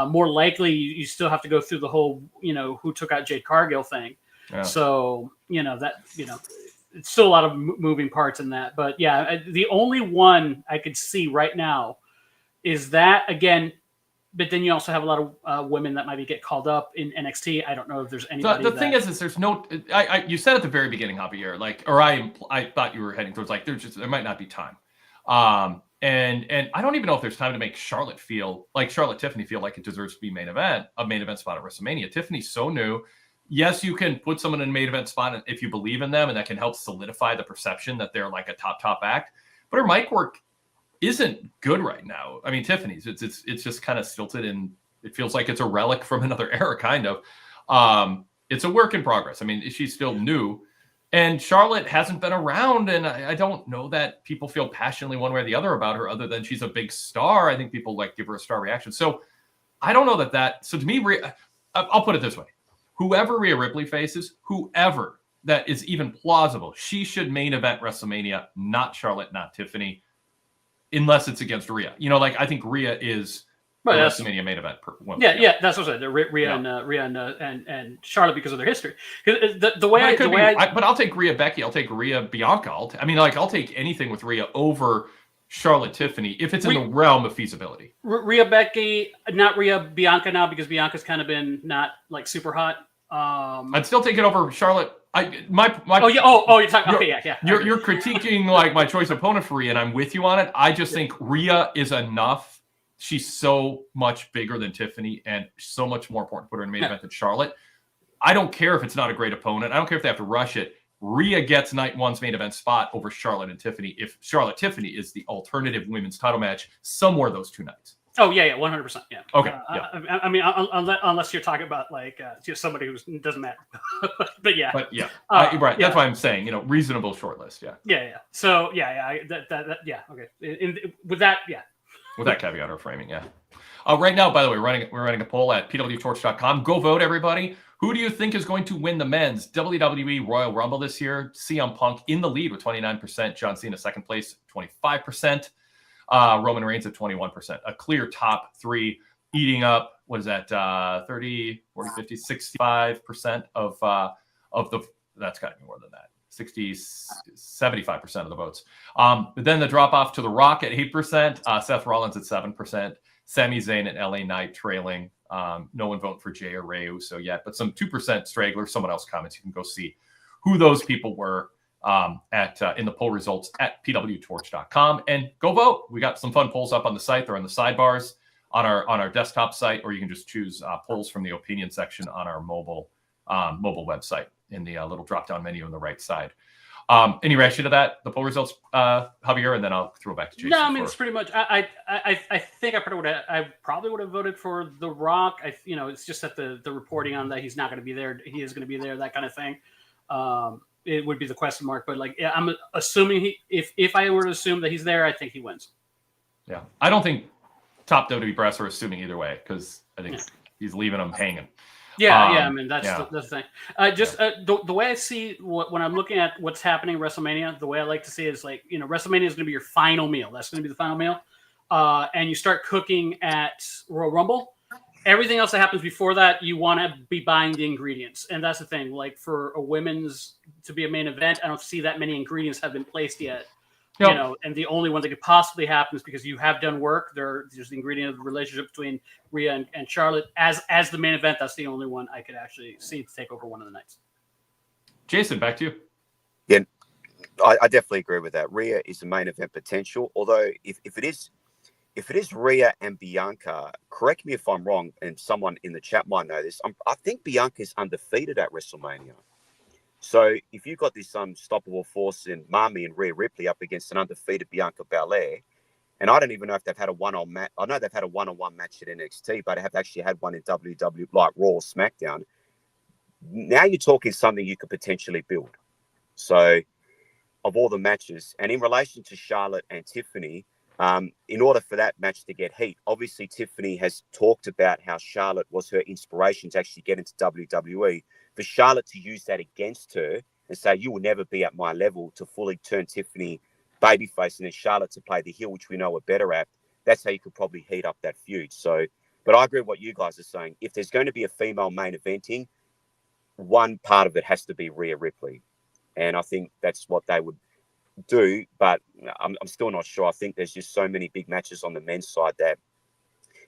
more likely you still have to go through the whole who took out Jade Cargill thing. Yeah. So it's still a lot of moving parts in that. But yeah, the only one I could see right now is that again. But then you also have a lot of women that maybe get called up in NXT. I don't know if there's anybody. So the thing is there's no. You said at the very beginning, Javier, I thought you were heading towards there might not be time, and I don't even know if there's time to make Charlotte Tiffany feel like it deserves to be a main event spot at WrestleMania. Tiffany's so new. Yes, you can put someone in a main event spot if you believe in them, and that can help solidify the perception that they're like a top act. But her mic work isn't good right now. I mean, Tiffany's it's just kind of stilted, and it feels like it's a relic from another era, kind of. It's a work in progress. I mean, she's still new, and Charlotte hasn't been around, and I don't know that people feel passionately one way or the other about her, other than she's a big star. I think people give her a star reaction. So I don't know that. So to me, I'll put it this way: whoever Rhea Ripley faces, whoever that is even plausible, she should main event WrestleMania, not Charlotte, not Tiffany. Unless it's against Rhea, I think Rhea is a WrestleMania main event per woman. Yeah, that's what I said. Rhea and Charlotte because of their history. But I'll take Rhea Becky. I'll take Rhea Bianca. I'll take anything with Rhea over Charlotte Tiffany if it's in the realm of feasibility. Rhea Becky, not Rhea Bianca now because Bianca's kind of been not like super hot. I'd still take it over Charlotte. You're talking. Okay, yeah. You're critiquing my choice opponent for Rhea, and I'm with you on it. I just think Rhea is enough. She's so much bigger than Tiffany, and so much more important to put her in main event than Charlotte. I don't care if it's not a great opponent. I don't care if they have to rush it. Rhea gets night one's main event spot over Charlotte and Tiffany. If Charlotte Tiffany is the alternative women's title match somewhere those two nights. Oh yeah, 100%. Yeah. Okay. I mean, unless you're talking about just somebody who doesn't matter, but yeah. But yeah, right. That's why I'm saying reasonable short list. Yeah. Yeah. So yeah. Okay. With that caveat or framing, yeah. Right now, by the way, we're running a poll at PWTorch.com. Go vote, everybody. Who do you think is going to win the men's WWE Royal Rumble this year? CM Punk in the lead with 29%. John Cena second place, 25%. Roman Reigns at 21%, a clear top three, eating up, what is that, 30, 40, 50, 65% of the, that's got to be more than that, 75% of the votes. But then the drop off to The Rock at 8%, Seth Rollins at 7%, Sami Zayn and LA Knight trailing. No one voting for Jay or Rey Uso yet, but some 2% stragglers. Someone else comments. You can go see who those people were in the poll results at PWTorch.com, and go vote. We got some fun polls up on the site. They're on the sidebars on our desktop site, or you can just choose polls from the opinion section on our mobile website in the little drop-down menu on the right side. Any reaction to that, the poll results, Javier, and then I'll throw it back to Jason. No, I mean, it's pretty much. I think I probably would have voted for The Rock. It's just that the reporting on that he's not going to be there. He is going to be there. That kind of thing. It would be the question mark, but I'm assuming if I were to assume that he's there, I think he wins. Yeah, I don't think top WWE brass are assuming either way because I think he's leaving them hanging. Yeah. I mean that's the thing. The way I see when I'm looking at what's happening at WrestleMania, the way I like to see it is WrestleMania is going to be your final meal. That's going to be the final meal, and you start cooking at Royal Rumble. Everything else that happens before that, you want to be buying the ingredients. And that's the thing. For a women's to be a main event, I don't see that many ingredients have been placed yet. Yep. And the only one that could possibly happen is because you have done work. There's the ingredient of the relationship between Rhea and Charlotte. As the main event, that's the only one I could actually see to take over one of the nights. Jason, back to you. Yeah, I definitely agree with that. Rhea is the main event potential. Although if it is Rhea and Bianca, correct me if I'm wrong, and someone in the chat might know this, I think Bianca's undefeated at WrestleMania. So if you've got this unstoppable force in Mami and Rhea Ripley up against an undefeated Bianca Belair, and I don't even know if they've had a one-on match. I know they've had a one-on-one match at NXT, but they have actually had one in WWE, like Raw or SmackDown. Now you're talking something you could potentially build. So of all the matches, and in relation to Charlotte and Tiffany, In order for that match to get heat, obviously Tiffany has talked about how Charlotte was her inspiration to actually get into WWE. For Charlotte to use that against her and say, you will never be at my level, to fully turn Tiffany babyface and then Charlotte to play the heel, which we know we're better at, that's how you could probably heat up that feud. So, but I agree with what you guys are saying. If there's going to be a female main eventing, one part of it has to be Rhea Ripley. And I think that's what they would do, but I'm still not sure. I think there's just so many big matches on the men's side that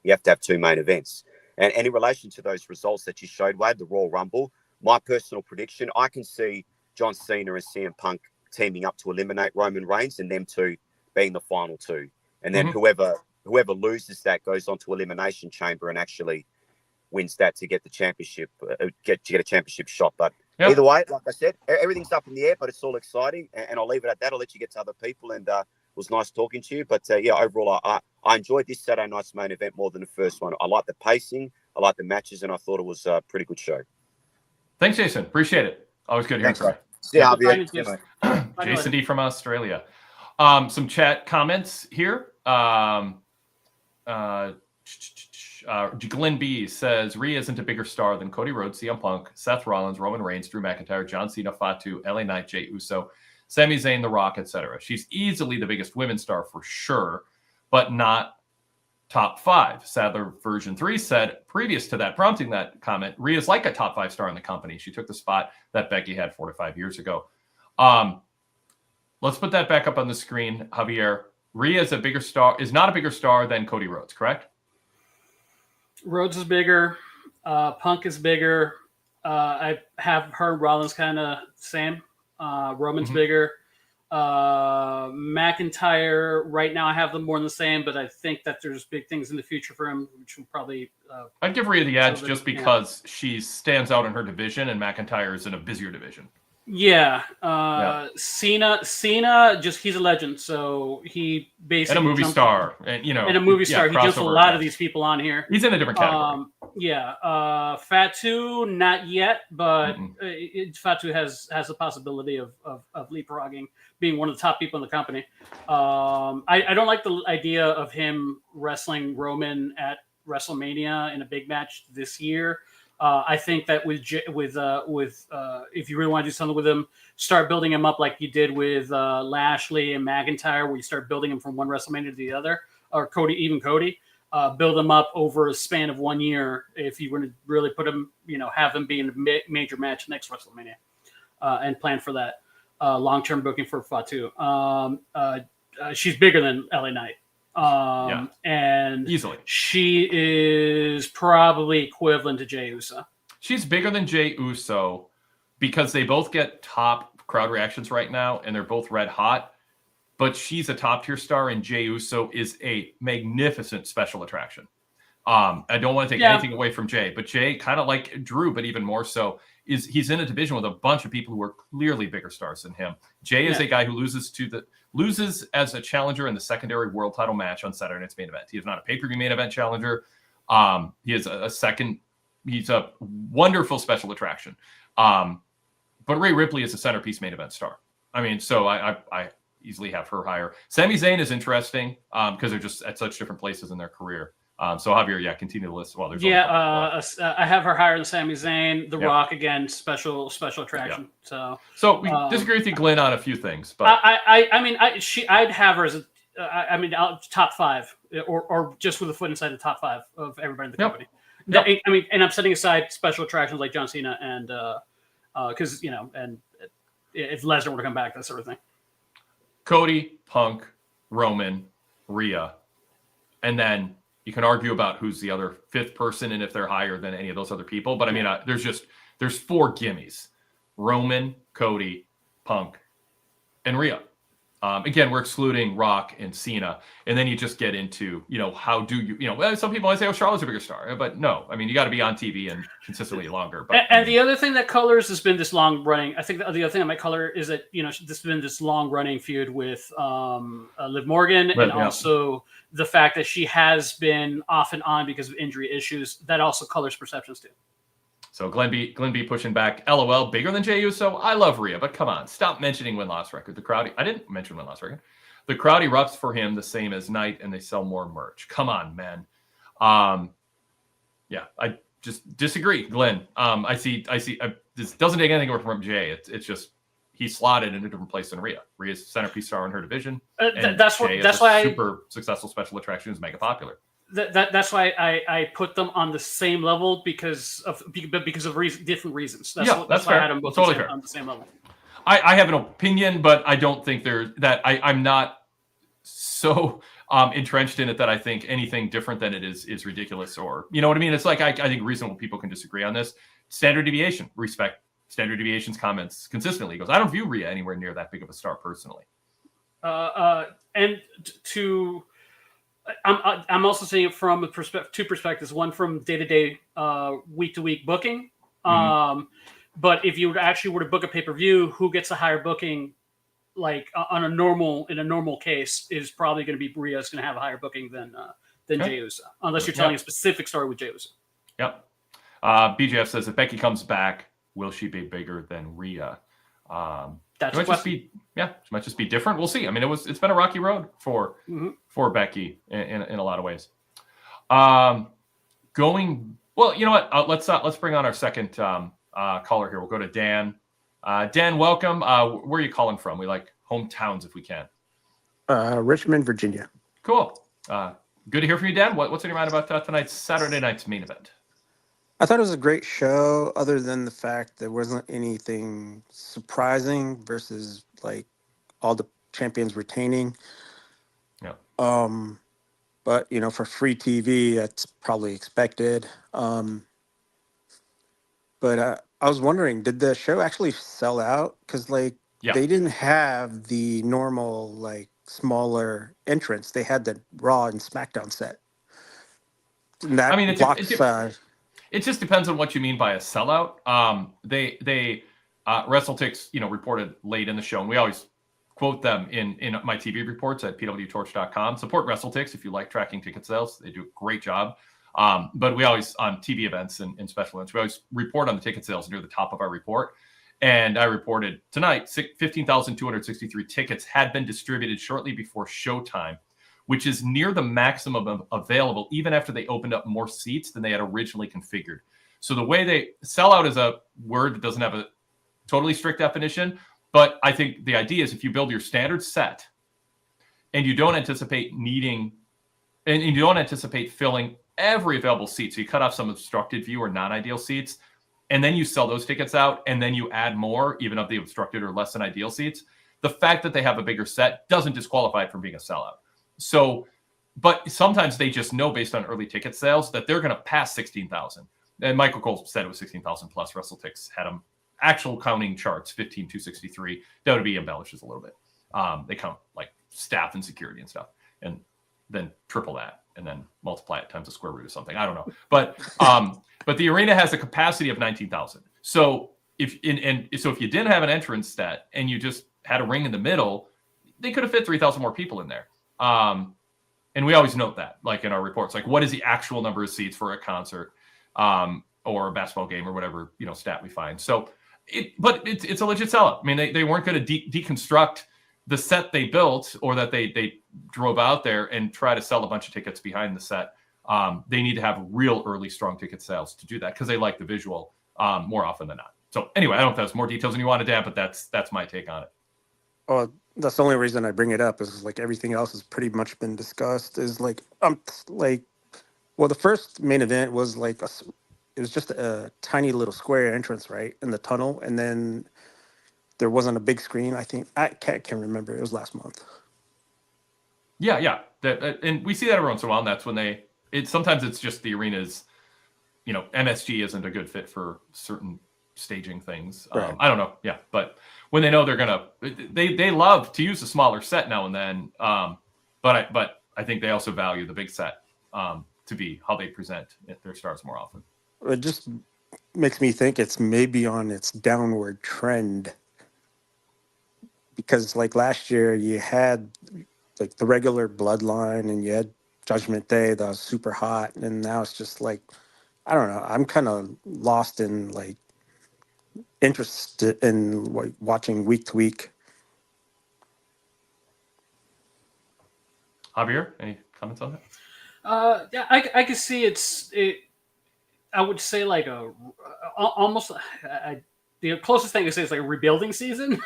you have to have 2 main events. And in relation to those results that you showed, Wade, the Royal Rumble, my personal prediction, I can see John Cena and CM Punk teaming up to eliminate Roman Reigns and them 2 being the final 2. And then whoever loses that goes on to Elimination Chamber and actually wins that to get the championship, get a championship shot. But either way, like I said, everything's up in the air, but it's all exciting. And I'll leave it at that. I'll let you get to other people. And it was nice talking to you. But yeah, overall, I enjoyed this Saturday night's main event more than the first one. I like the pacing, I like the matches, and I thought it was a pretty good show. Thanks, Jason. Appreciate it. Always good hearing from you. See you, Javier. Jason D from Australia. Some chat comments here. Glenn B says Rhea isn't a bigger star than Cody Rhodes, CM Punk, Seth Rollins, Roman Reigns, Drew McIntyre, John Cena, Fatu, LA Knight, Jey Uso, Sami Zayn, The Rock, etc. She's easily the biggest women's star for sure, but not top 5. Sadler version 3 said previous to that, prompting that comment, Rhea's like a top 5 star in the company. She took the spot that Becky had 4 to 5 years ago. Let's put that back up on the screen, Javier. Rhea is not a bigger star than Cody Rhodes, correct? Rhodes is bigger. Punk is bigger. I have her and Rollins kind of same. Roman's bigger. McIntyre, right now I have them more than the same, but I think that there's big things in the future for him, which will probably... I'd give Rhea the edge just because she stands out in her division and McIntyre is in a busier division. Yeah. Cena, just he's a legend, so he basically... And a movie star. And a movie star. He jumps a lot of these people on here. He's in a different category. Fatu, not yet, but Fatu has the possibility of leapfrogging, being one of the top people in the company. I don't like the idea of him wrestling Roman at WrestleMania in a big match this year. I think that if you really want to do something with him, start building him up like you did with Lashley and McIntyre, where you start building him from one WrestleMania to the other, or Cody. Build him up over a span of 1 year. If you want to really put him, have him be in a major match next WrestleMania, and plan for that long-term booking for Fatu. She's bigger than LA Knight. And easily she is probably equivalent to Jey Uso. She's bigger than Jey Uso because they both get top crowd reactions right now and they're both red hot, but she's a top tier star and Jey Uso is a magnificent special attraction. I don't want to take anything away from Jey, but Jey, kind of like Drew, but even more so, he's in a division with a bunch of people who are clearly bigger stars than him. Jey is a guy who loses as a challenger in the secondary world title match on Saturday night's main event. He is not a pay-per-view main event challenger. He is he's a wonderful special attraction. But Rhea Ripley is a centerpiece main event star. I mean, so I easily have her higher. Sami Zayn is interesting because they're just at such different places in their career. So Javier, continue the list. Well, there's I have her higher than Sami Zayn. The Rock again, special attraction. So we disagree with you, Glenn, on a few things. But I'd have her as top 5 or just with a foot inside the top 5 of everybody in the company. And I'm setting aside special attractions like John Cena and because and if Lesnar were to come back, that sort of thing. Cody, Punk, Roman, Rhea, and then you can argue about who's the other 5th person and if they're higher than any of those other people. But I mean, there's 4 gimmies: Roman, Cody, Punk, and Rhea. Again, we're excluding Rock and Cena. And then you just get into, how do you, some people might say, Charlotte's a bigger star. But no, I mean, you got to be on TV and consistently longer. But the other thing that colors has been this long running, I think the other thing that might color is that, this has been this long running feud with Liv Morgan. Also the fact that she has been off and on because of injury issues. That also colors perceptions too. So Glenn B pushing back. LOL, bigger than Jey Uso. I love Rhea, but come on, stop mentioning win-loss record. I didn't mention win-loss record. The crowd erupts for him the same as Knight, and they sell more merch. Come on, man. Yeah, I just disagree, Glenn. I see. This doesn't take anything away from Jay. It's just he's slotted in a different place than Rhea. Rhea's centerpiece star in her division. That's why super successful special attraction is mega popular. That's why I put them on the same level because of different reasons. That's that's why fair. I had them both Totally on the same level. I have an opinion, but I don't think I'm not so entrenched in it that I think anything different than it is ridiculous, or you know what I mean. It's like I think reasonable people can disagree on this. Standard deviation, respect Standard Deviation's comments consistently. He goes, I don't view Rhea anywhere near that big of a star personally. And I'm also seeing it from two perspectives. One from day-to-day, week-to-week booking. But if you actually were to book a pay-per-view, who gets a higher booking? Like in a normal case, is probably going to be Rhea's going to have a higher booking than Jey Uso, unless you're telling a specific story with Jey Uso. Yep. BJF says if Becky comes back, will she be bigger than Rhea? That's it might just be different. We'll see. I mean, it's been a rocky road for Becky in a lot of ways. Well, you know what? Let's bring on our second caller here. We'll go to Dan. Dan, welcome. Where are you calling from? We like hometowns if we can. Richmond, Virginia. Cool. Good to hear from you, Dan. What's in your mind about tonight's Saturday night's main event? I thought it was a great show, other than the fact there wasn't anything surprising versus like all the champions retaining. Yeah. But for free TV, that's probably expected. But I was wondering, did the show actually sell out? Because they didn't have the normal smaller entrance. They had the Raw and SmackDown set. And that it just depends on what you mean by a sellout. They WrestleTix, reported late in the show, and we always quote them in my TV reports at PWTorch.com. Support WrestleTix if you like tracking ticket sales. They do a great job. But we always, on TV events and special events, we always report on the ticket sales near the top of our report. And I reported tonight, 15,263 tickets had been distributed shortly before showtime, which is near the maximum available, even after they opened up more seats than they had originally configured. So the way they sell out is a word that doesn't have a totally strict definition, but I think the idea is if you build your standard set and you don't anticipate filling every available seat, so you cut off some obstructed view or non-ideal seats, and then you sell those tickets out, and then you add more, even of the obstructed or less than ideal seats, the fact that they have a bigger set doesn't disqualify it from being a sellout. So, but sometimes they just know based on early ticket sales that they're going to pass 16,000. And Michael Cole said it was 16,000 plus. WrestleTix had them actual counting charts, 15,263. WWE embellishes a little bit. They count like staff and security and stuff, and then triple that, and then multiply it times the square root of something. I don't know, but the arena has a capacity of 19,000. So if you didn't have an entrance stat and you just had a ring in the middle, they could have fit 3,000 more people in there. And we always note that, like in our reports, like what is the actual number of seats for a concert, or a basketball game or whatever, stat we find. So it's a legit sellout. I mean, they weren't going to deconstruct the set they built or that they drove out there and try to sell a bunch of tickets behind the set. They need to have real early strong ticket sales to do that because they like the visual more often than not. So anyway, I don't know if that's more details than you wanted to add, but that's my take on it. Oh, that's the only reason I bring it up is everything else has pretty much been discussed. Is the first main event was it was just a tiny little square entrance right in the tunnel, and then there wasn't a big screen. I think I can't remember. It was last month. Yeah. And we see that every once in a while. And that's when sometimes it's just the arenas, MSG isn't a good fit for certain staging things. Right. I don't know. Yeah. But when they know they love to use a smaller set now and then. But I think they also value the big set to be how they present their stars more often. It just makes me think it's maybe on its downward trend. Because last year you had the regular Bloodline and you had Judgment Day that was super hot, and now it's just I don't know. I'm kind of lost in interest in watching week to week. Javier, any comments on that? Yeah, I can see it. I would say like almost the closest thing to say is like a rebuilding season.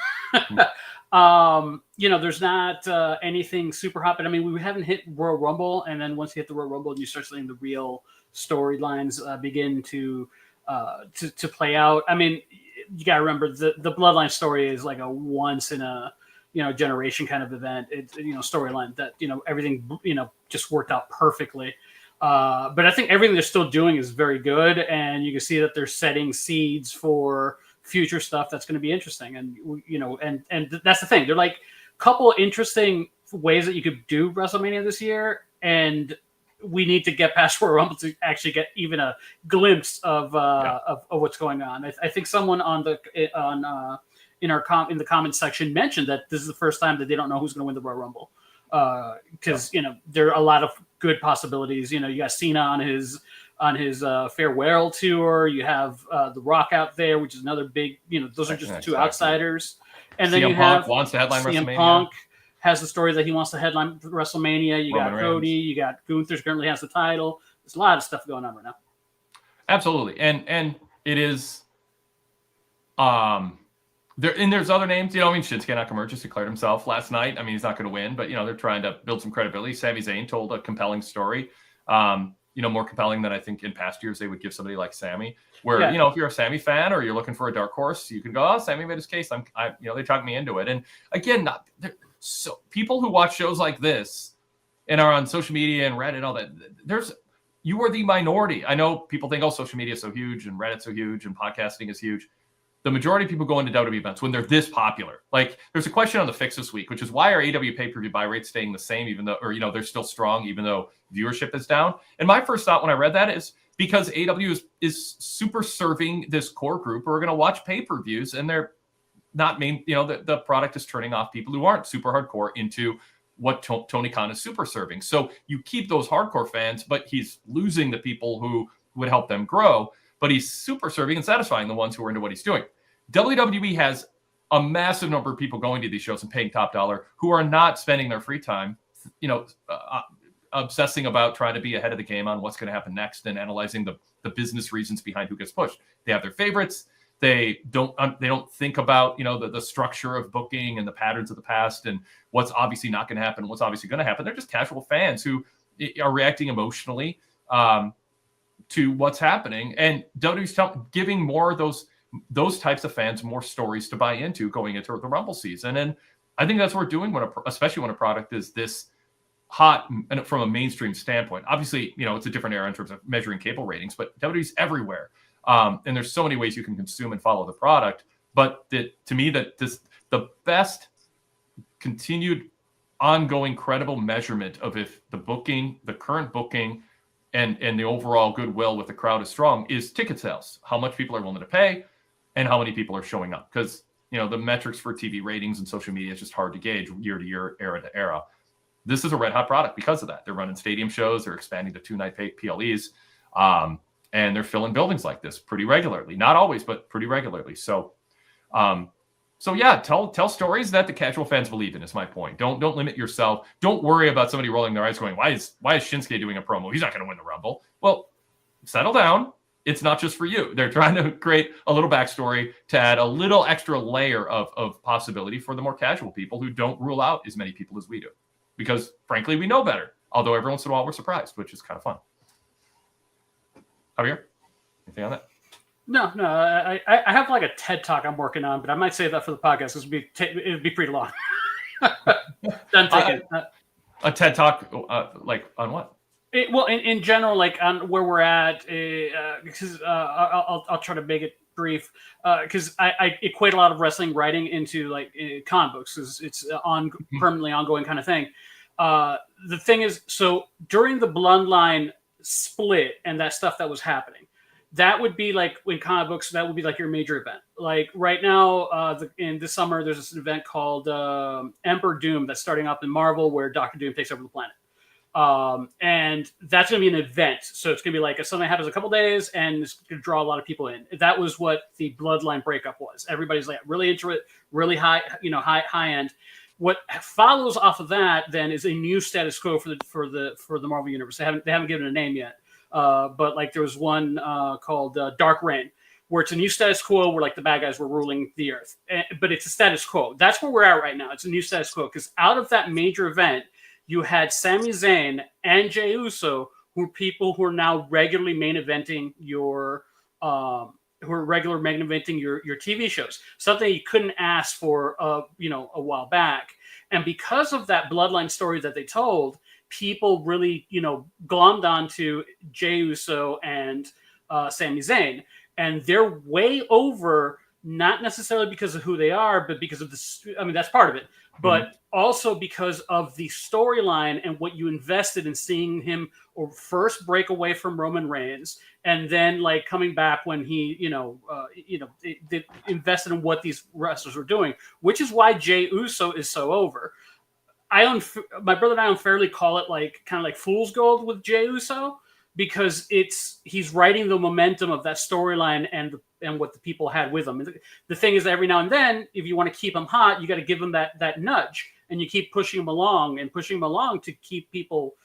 There's not anything super hot, but I mean, we haven't hit Royal Rumble, and then once you hit the Royal Rumble, you start seeing the real storylines begin to play out. I mean, you got to remember the Bloodline story is like a once in a generation kind of event. It's storyline that everything just worked out perfectly. But I think everything they're still doing is very good, and you can see that they're setting seeds for future stuff that's going to be interesting. And and that's the thing. They're like a couple interesting ways that you could do WrestleMania this year, and we need to get past Royal Rumble to actually get even a glimpse of what's going on. I think someone in the comments section mentioned that this is the first time that they don't know who's going to win the Royal Rumble. Because there are a lot of good possibilities. You got Cena on his farewell tour. You have The Rock out there, which is another big. Those are just the two outsiders. And then you have wants to headline CM WrestleMania. Punk has the story that he wants to headline WrestleMania. You got Cody. You got Gunther currently has the title. There's a lot of stuff going on right now. Absolutely, and it is. There's other names, Shinsuke Nakamura just declared himself last night. I mean, he's not going to win, but, they're trying to build some credibility. Sami Zayn told a compelling story, more compelling than I think in past years they would give somebody like Sami, where, if you're a Sami fan or you're looking for a dark horse, you can go, oh, Sami made his case. They talked me into it. And again, so people who watch shows like this and are on social media and Reddit and all that, you are the minority. I know people think, oh, social media is so huge and Reddit's so huge and podcasting is huge. The majority of people go into WWE events when they're this popular. Like, there's a question on the Fix this week, which is why are AEW pay-per-view buy rates staying the same, even though, or they're still strong, even though viewership is down. And my first thought when I read that is because AEW is super serving this core group who are going to watch pay-per-views, and they're not the product is turning off people who aren't super hardcore into what Tony Khan is super serving. So you keep those hardcore fans, but he's losing the people who would help them grow. But he's super serving and satisfying the ones who are into what he's doing. WWE has a massive number of people going to these shows and paying top dollar who are not spending their free time, obsessing about trying to be ahead of the game on what's going to happen next and analyzing the business reasons behind who gets pushed. They have their favorites. They don't think about, the structure of booking and the patterns of the past and what's obviously not going to happen, what's obviously going to happen. They're just casual fans who are reacting emotionally to what's happening, and WWE's giving more of those types of fans more stories to buy into going into the Rumble season. And I think that's what we're doing especially when a product is this hot and from a mainstream standpoint. Obviously, it's a different era in terms of measuring cable ratings, but WWE's everywhere. And there's so many ways you can consume and follow the product. But to me, the best continued ongoing credible measurement of if the current booking and the overall goodwill with the crowd is strong is ticket sales, how much people are willing to pay and how many people are showing up. Because, the metrics for TV ratings and social media is just hard to gauge year to year, era to era. This is a red hot product because of that. They're running stadium shows. They're expanding to 2-night PLEs. And they're filling buildings like this pretty regularly. Not always, but pretty regularly. So yeah, tell stories that the casual fans believe in is my point. Don't limit yourself. Don't worry about somebody rolling their eyes going, why is Shinsuke doing a promo? He's not going to win the Rumble. Well, settle down. It's not just for you. They're trying to create a little backstory to add a little extra layer of possibility for the more casual people who don't rule out as many people as we do. Because frankly, we know better. Although every once in a while we're surprised, which is kind of fun. Javier, anything on that? No. I have like a TED Talk I'm working on, but I might save that for the podcast because it'd be pretty long. Done taking a TED Talk, like on what? In general, like on where we're at, because I'll try to make it brief, because I equate a lot of wrestling writing into like comic books, because it's permanently ongoing kind of thing. The thing is, so during the Bloodline split and that stuff that was happening, that would be like in comic books, that would be like your major event. Like right now, in this summer, there's this event called Emperor Doom that's starting up in Marvel, where Doctor Doom takes over the planet. And that's going to be an event. So it's going to be like if something happens a couple days and it's going to draw a lot of people in. That was what the Bloodline breakup was. Everybody's like really into it, really high, high end. what follows off of that then is a new status quo for the Marvel universe. They haven't given a name yet, but like there was one called Dark Reign, where it's a new status quo where like the bad guys were ruling the earth, but it's a status quo. That's where we're at right now. It's a new status quo because out of that major event, you had Sami Zayn and Jey Uso, who are people who are now regularly main eventing your your TV shows. Something you couldn't ask for, a while back. And because of that bloodline story that they told, people really, glommed onto Jey Uso and Sami Zayn, and they're way over. Not necessarily because of who they are, but because of this. I mean, that's part of it, but also because of the storyline and what you invested in seeing him or first break away from Roman Reigns, and then like coming back when he, they invested in what these wrestlers were doing, which is why Jey Uso is so over. My brother and I unfairly call it like kind of like fool's gold with Jey Uso, because he's writing the momentum of that storyline and what the people had with him. And the thing is that every now and then, if you want to keep him hot, you got to give him that nudge, and you keep pushing him along to keep people,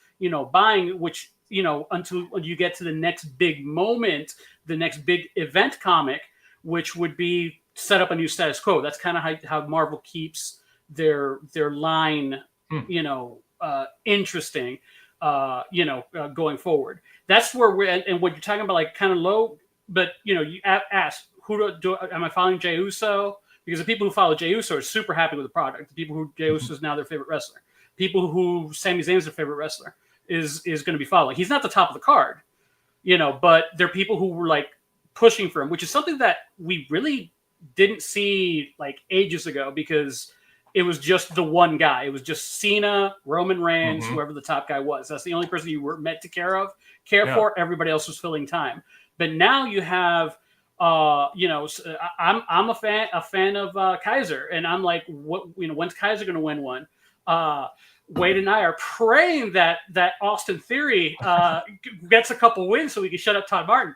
buying, which, until you get to the next big moment, the next big event comic, which would be set up a new status quo. That's kind of how Marvel keeps their line, interesting, going forward. That's where we're at. And what you're talking about, like kind of low, but you ask am I following Jey Uso? Because the people who follow Jey Uso are super happy with the product. The people who Jey Uso is now their favorite wrestler. People who Sami Zayn is their favorite wrestler is going to be following. He's not the top of the card, but there are people who were like pushing for him, which is something that we really didn't see like ages ago, because it was just the one guy. It was just Cena, Roman Reigns, whoever the top guy was. That's the only person you were meant to care for. Everybody else was filling time. But now you have, I'm a fan of Kaiser, and I'm like, when's Kaiser going to win one? Wade and I are praying that Austin Theory gets a couple wins so we can shut up Todd Martin.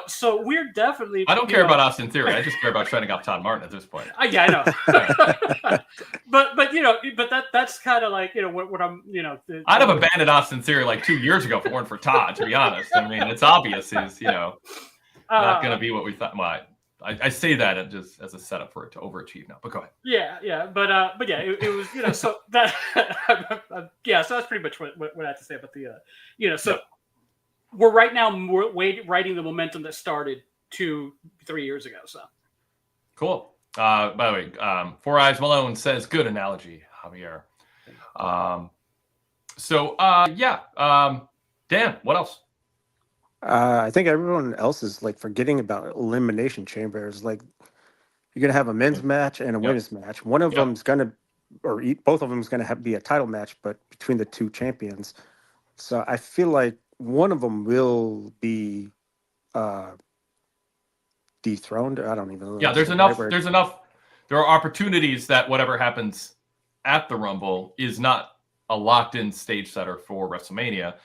So we're definitely. I don't care about Austin Theory. I just care about shutting up Todd Martin at this point. Yeah, I know. but that's kind of like what I'm I'd have abandoned Austin Theory like 2 years ago if it weren't for Todd. To be honest, I mean it's obvious he's not going to be what we thought. Well, I say that just as a setup for it to overachieve now. But go ahead. Yeah, but yeah, it was so that so that's pretty much what I have to say about the so. We're right now writing the momentum that started 2-3 years ago. So cool. By the way, Four Eyes Malone says good analogy, Javier. Dan, what else? I think everyone else is like forgetting about elimination chambers. Like you're gonna have a men's match and a women's match. One of them's gonna, both of them is gonna be a title match, but between the two champions. So I feel like one of them will be dethroned. I don't even know. Yeah, there's enough. There are opportunities that whatever happens at the Rumble is not a locked-in stage setter for WrestleMania.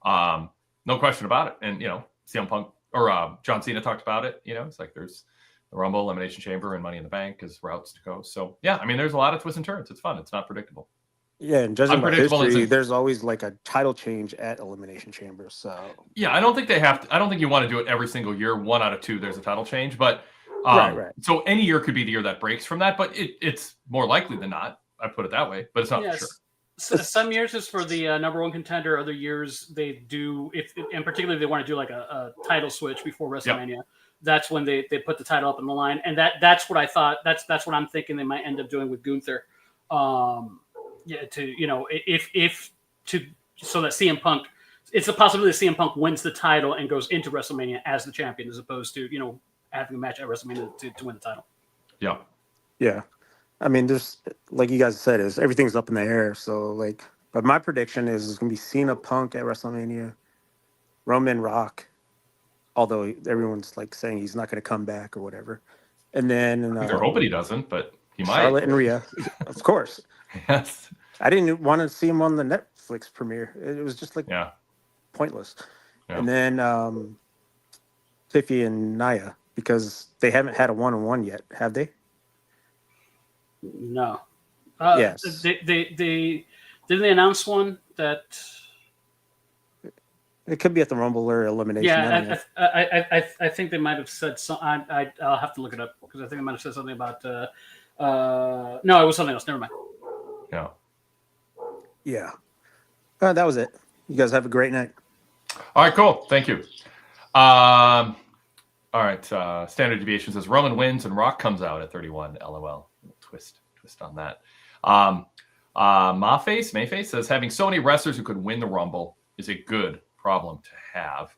No question about it. And CM Punk or John Cena talked about it. It's like there's the Rumble, Elimination Chamber, and Money in the Bank as routes to go. So yeah, I mean, there's a lot of twists and turns. It's fun. It's not predictable. Yeah, and judging by history, there's always like a title change at Elimination Chamber. So yeah, I don't think they have to. I don't think you want to do it every single year. 1 out of 2, there's a title change, but right. So any year could be the year that breaks from that, but it's more likely than not. I put it that way, but it's not for sure. So some years is for the number one contender. Other years they do, and particularly if they want to do like a title switch before WrestleMania. Yep. That's when they put the title up in the line, and that's what I thought. That's what I'm thinking they might end up doing with Gunther. So that CM Punk, it's a possibility that CM Punk wins the title and goes into WrestleMania as the champion, as opposed to having a match at WrestleMania to win the title. Yeah. I mean, there's, like you guys said, everything's up in the air. So but my prediction is it's gonna be Cena Punk at WrestleMania, Roman Rock, although everyone's like saying he's not gonna come back or whatever, and then they're hoping he doesn't, but he might. Charlotte and Rhea, of course. Yes. I didn't want to see him on the Netflix premiere. It was just pointless. Yeah. And then Tiffy and Nia, because they haven't had a one-on-one yet, have they? No. Yes. Didn't they announce one that? It could be at the Rumble or Elimination. Yeah, I think they might have said something. I'll have to look it up because I think they might have said something about. No, it was something else. Never mind. Yeah. Yeah. That was it. You guys have a great night. All right, cool. Thank you. All right. Standard deviation says Roman wins and Rock comes out at 31. LOL. Twist on that. Mayface says having so many wrestlers who could win the Rumble is a good problem to have.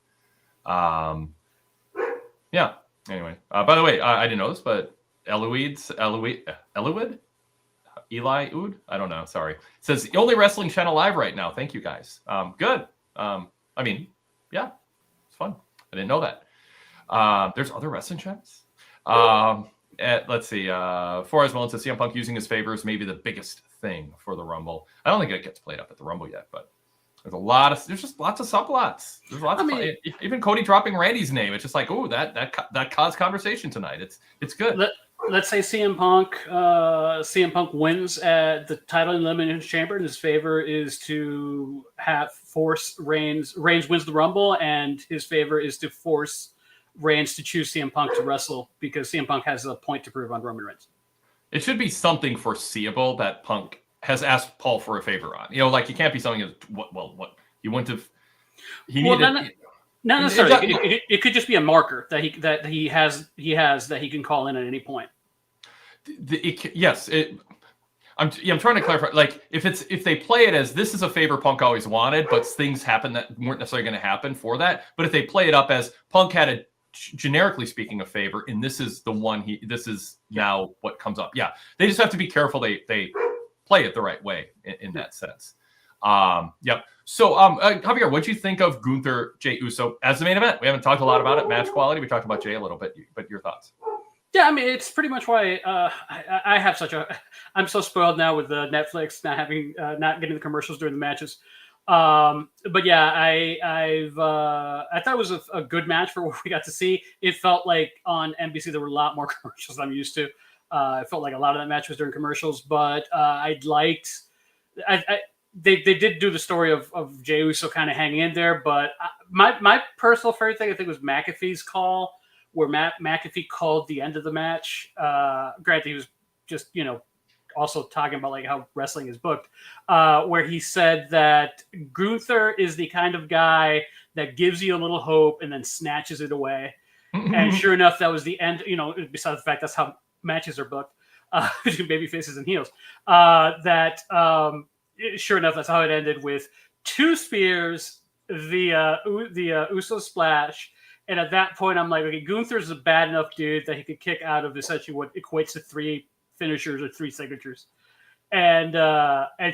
Yeah. Anyway, by the way, I didn't know this, but Eliud, Eli Oud, I don't know. Sorry. It says the only wrestling channel live right now. Thank you guys. Good. I mean, yeah, it's fun. I didn't know that. There's other wrestling channels. Let's see. Forrest Mullen says CM Punk using his favors may be the biggest thing for the Rumble. I don't think it gets played up at the Rumble yet, but there's just lots of subplots. There's lots of even Cody dropping Randy's name. It's just like, oh, that caused conversation tonight. It's good. Let's say CM Punk wins at the title in Elimination Chamber, and his favor is to force Reigns. Reigns wins the Rumble, and his favor is to force Reigns to choose CM Punk to wrestle because CM Punk has a point to prove on Roman Reigns. It should be something foreseeable that Punk has asked Paul for a favor on. Like, it can't be something what he wouldn't have. He needed. Not necessarily. It could just be a marker that he has that he can call in at any point. I'm trying to clarify. Like, if they play it as this is a favor Punk always wanted, but things happen that weren't necessarily going to happen for that. But if they play it up as Punk had a generically speaking a favor, and this is the one this is now what comes up. Yeah, they just have to be careful. They play it the right way in that sense. Yep. So, Javier, what do you think of Gunther Jey Uso as the main event? We haven't talked a lot about it, match quality. We talked about Jey a little bit, but your thoughts? Yeah, I mean, it's pretty much why I have I'm so spoiled now with Netflix not getting the commercials during the matches. But yeah, I thought it was a good match for what we got to see. It felt like on NBC there were a lot more commercials than I'm used to. It felt like a lot of that match was during commercials, but they did do the story of Jey Uso kind of hanging in there. But my personal favorite thing I think was McAfee's call, where McAfee called the end of the match. Granted, he was just also talking about like how wrestling is booked, where he said that Gunther is the kind of guy that gives you a little hope and then snatches it away. And sure enough, that was the end. Besides the fact that's how matches are booked between baby faces and heels. Sure enough, that's how it ended with 2 spears, the Uso splash. And at that point, I'm like, okay, Gunther's a bad enough dude that he could kick out of essentially what equates to 3 finishers or 3 signatures. And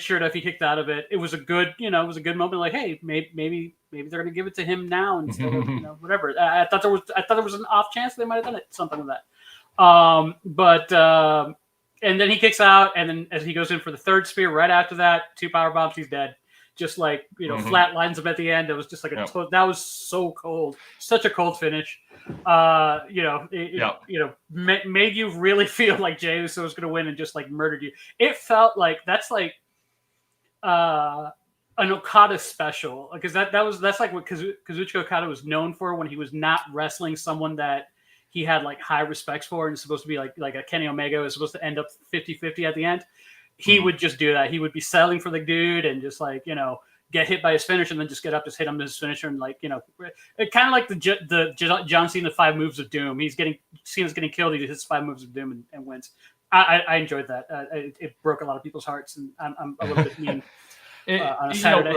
sure enough, he kicked out of it. It was a good, moment. Like, hey, maybe they're going to give it to him now instead of, whatever. I thought there was an off chance they might have done it, something like that. And then he kicks out, and then as he goes in for the 3rd spear, right after that, 2 power bombs, he's dead. Just like, flat lines him at the end. It was just like that was so cold, such a cold finish. Made you really feel like Jey Uso was going to win and just like murdered you. It felt like that's like an Okada special, because that's like what Kazuchika Okada was known for when he was not wrestling someone that he had like high respects for, and it's supposed to be like a Kenny Omega is supposed to end up 50-50 at the end. He would just do that. He would be settling for the dude and just like, get hit by his finish and then just get up, just hit him with his finisher. And like, kind of like the John Cena 5 moves of doom. Cena's getting killed. He hits 5 moves of doom and wins. I enjoyed that. It broke a lot of people's hearts, and I'm a little bit mean on a Saturday.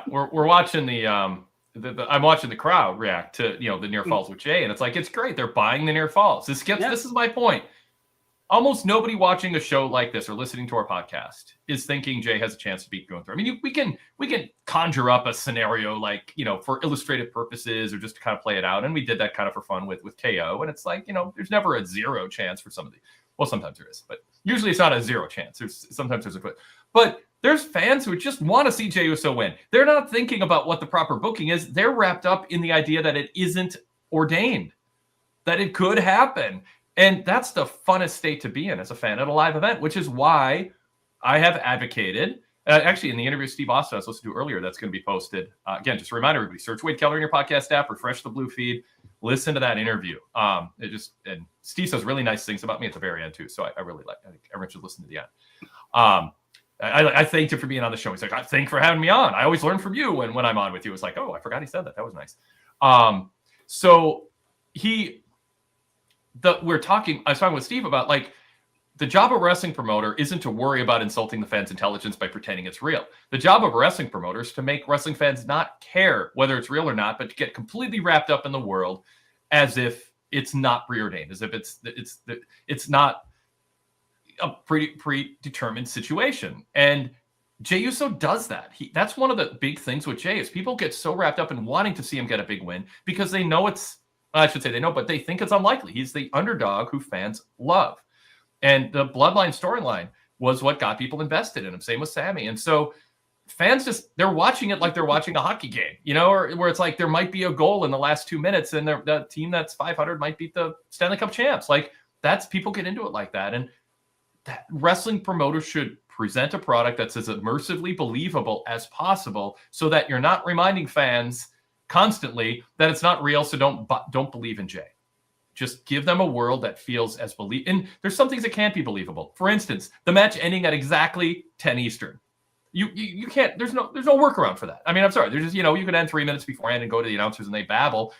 We're watching I'm watching the crowd react to, the near falls with Jey, and it's like, it's great. They're buying the near falls. This is my point. Almost nobody watching a show like this or listening to our podcast is thinking Jey has a chance to beat Gunther. I mean, we can conjure up a scenario like, for illustrative purposes or just to kind of play it out. And we did that kind of for fun with KO. And it's like, there's never a 0 chance for some of these. Well, sometimes there is, but usually it's not a 0 chance. Sometimes there's but there's fans who just want to see Jey Uso win. They're not thinking about what the proper booking is. They're wrapped up in the idea that it isn't ordained, that it could happen. And that's the funnest state to be in as a fan at a live event, which is why I have advocated, actually in the interview with Steve Austin I was listening to earlier, that's going to be posted. Again, just a reminder, everybody, search Wade Keller in your podcast app, refresh the blue feed, listen to that interview. And Steve says really nice things about me at the very end too. So I really like, I think everyone should listen to the end. I thanked him for being on the show. He's like, I thank for having me on. I always learn from you when I'm on with you. It's like, oh, I forgot he said that. That was nice. So I was talking with Steve about like the job of a wrestling promoter isn't to worry about insulting the fans' intelligence by pretending it's real. The job of a wrestling promoter is to make wrestling fans not care whether it's real or not, but to get completely wrapped up in the world as if it's not preordained, as if it's not a predetermined situation. And Jey Uso does that. That's one of the big things with Jey is people get so wrapped up in wanting to see him get a big win because they know but they think it's unlikely. He's the underdog who fans love. And the Bloodline storyline was what got people invested in him. Same with Sammy. And so fans they're watching it like they're watching a hockey game, or where it's like there might be a goal in the last 2 minutes and the team that's 500 might beat the Stanley Cup champs. Like that's, people get into it like that. And that wrestling promoters should present a product that's as immersively believable as possible so that you're not reminding fans constantly that it's not real. So don't believe in Jey. Just give them a world that feels as and there's some things that can't be believable. For instance, the match ending at exactly 10 Eastern. You can't, there's no workaround for that. I mean, I'm sorry. There's just, you can end 3 minutes beforehand and go to the announcers and they babble,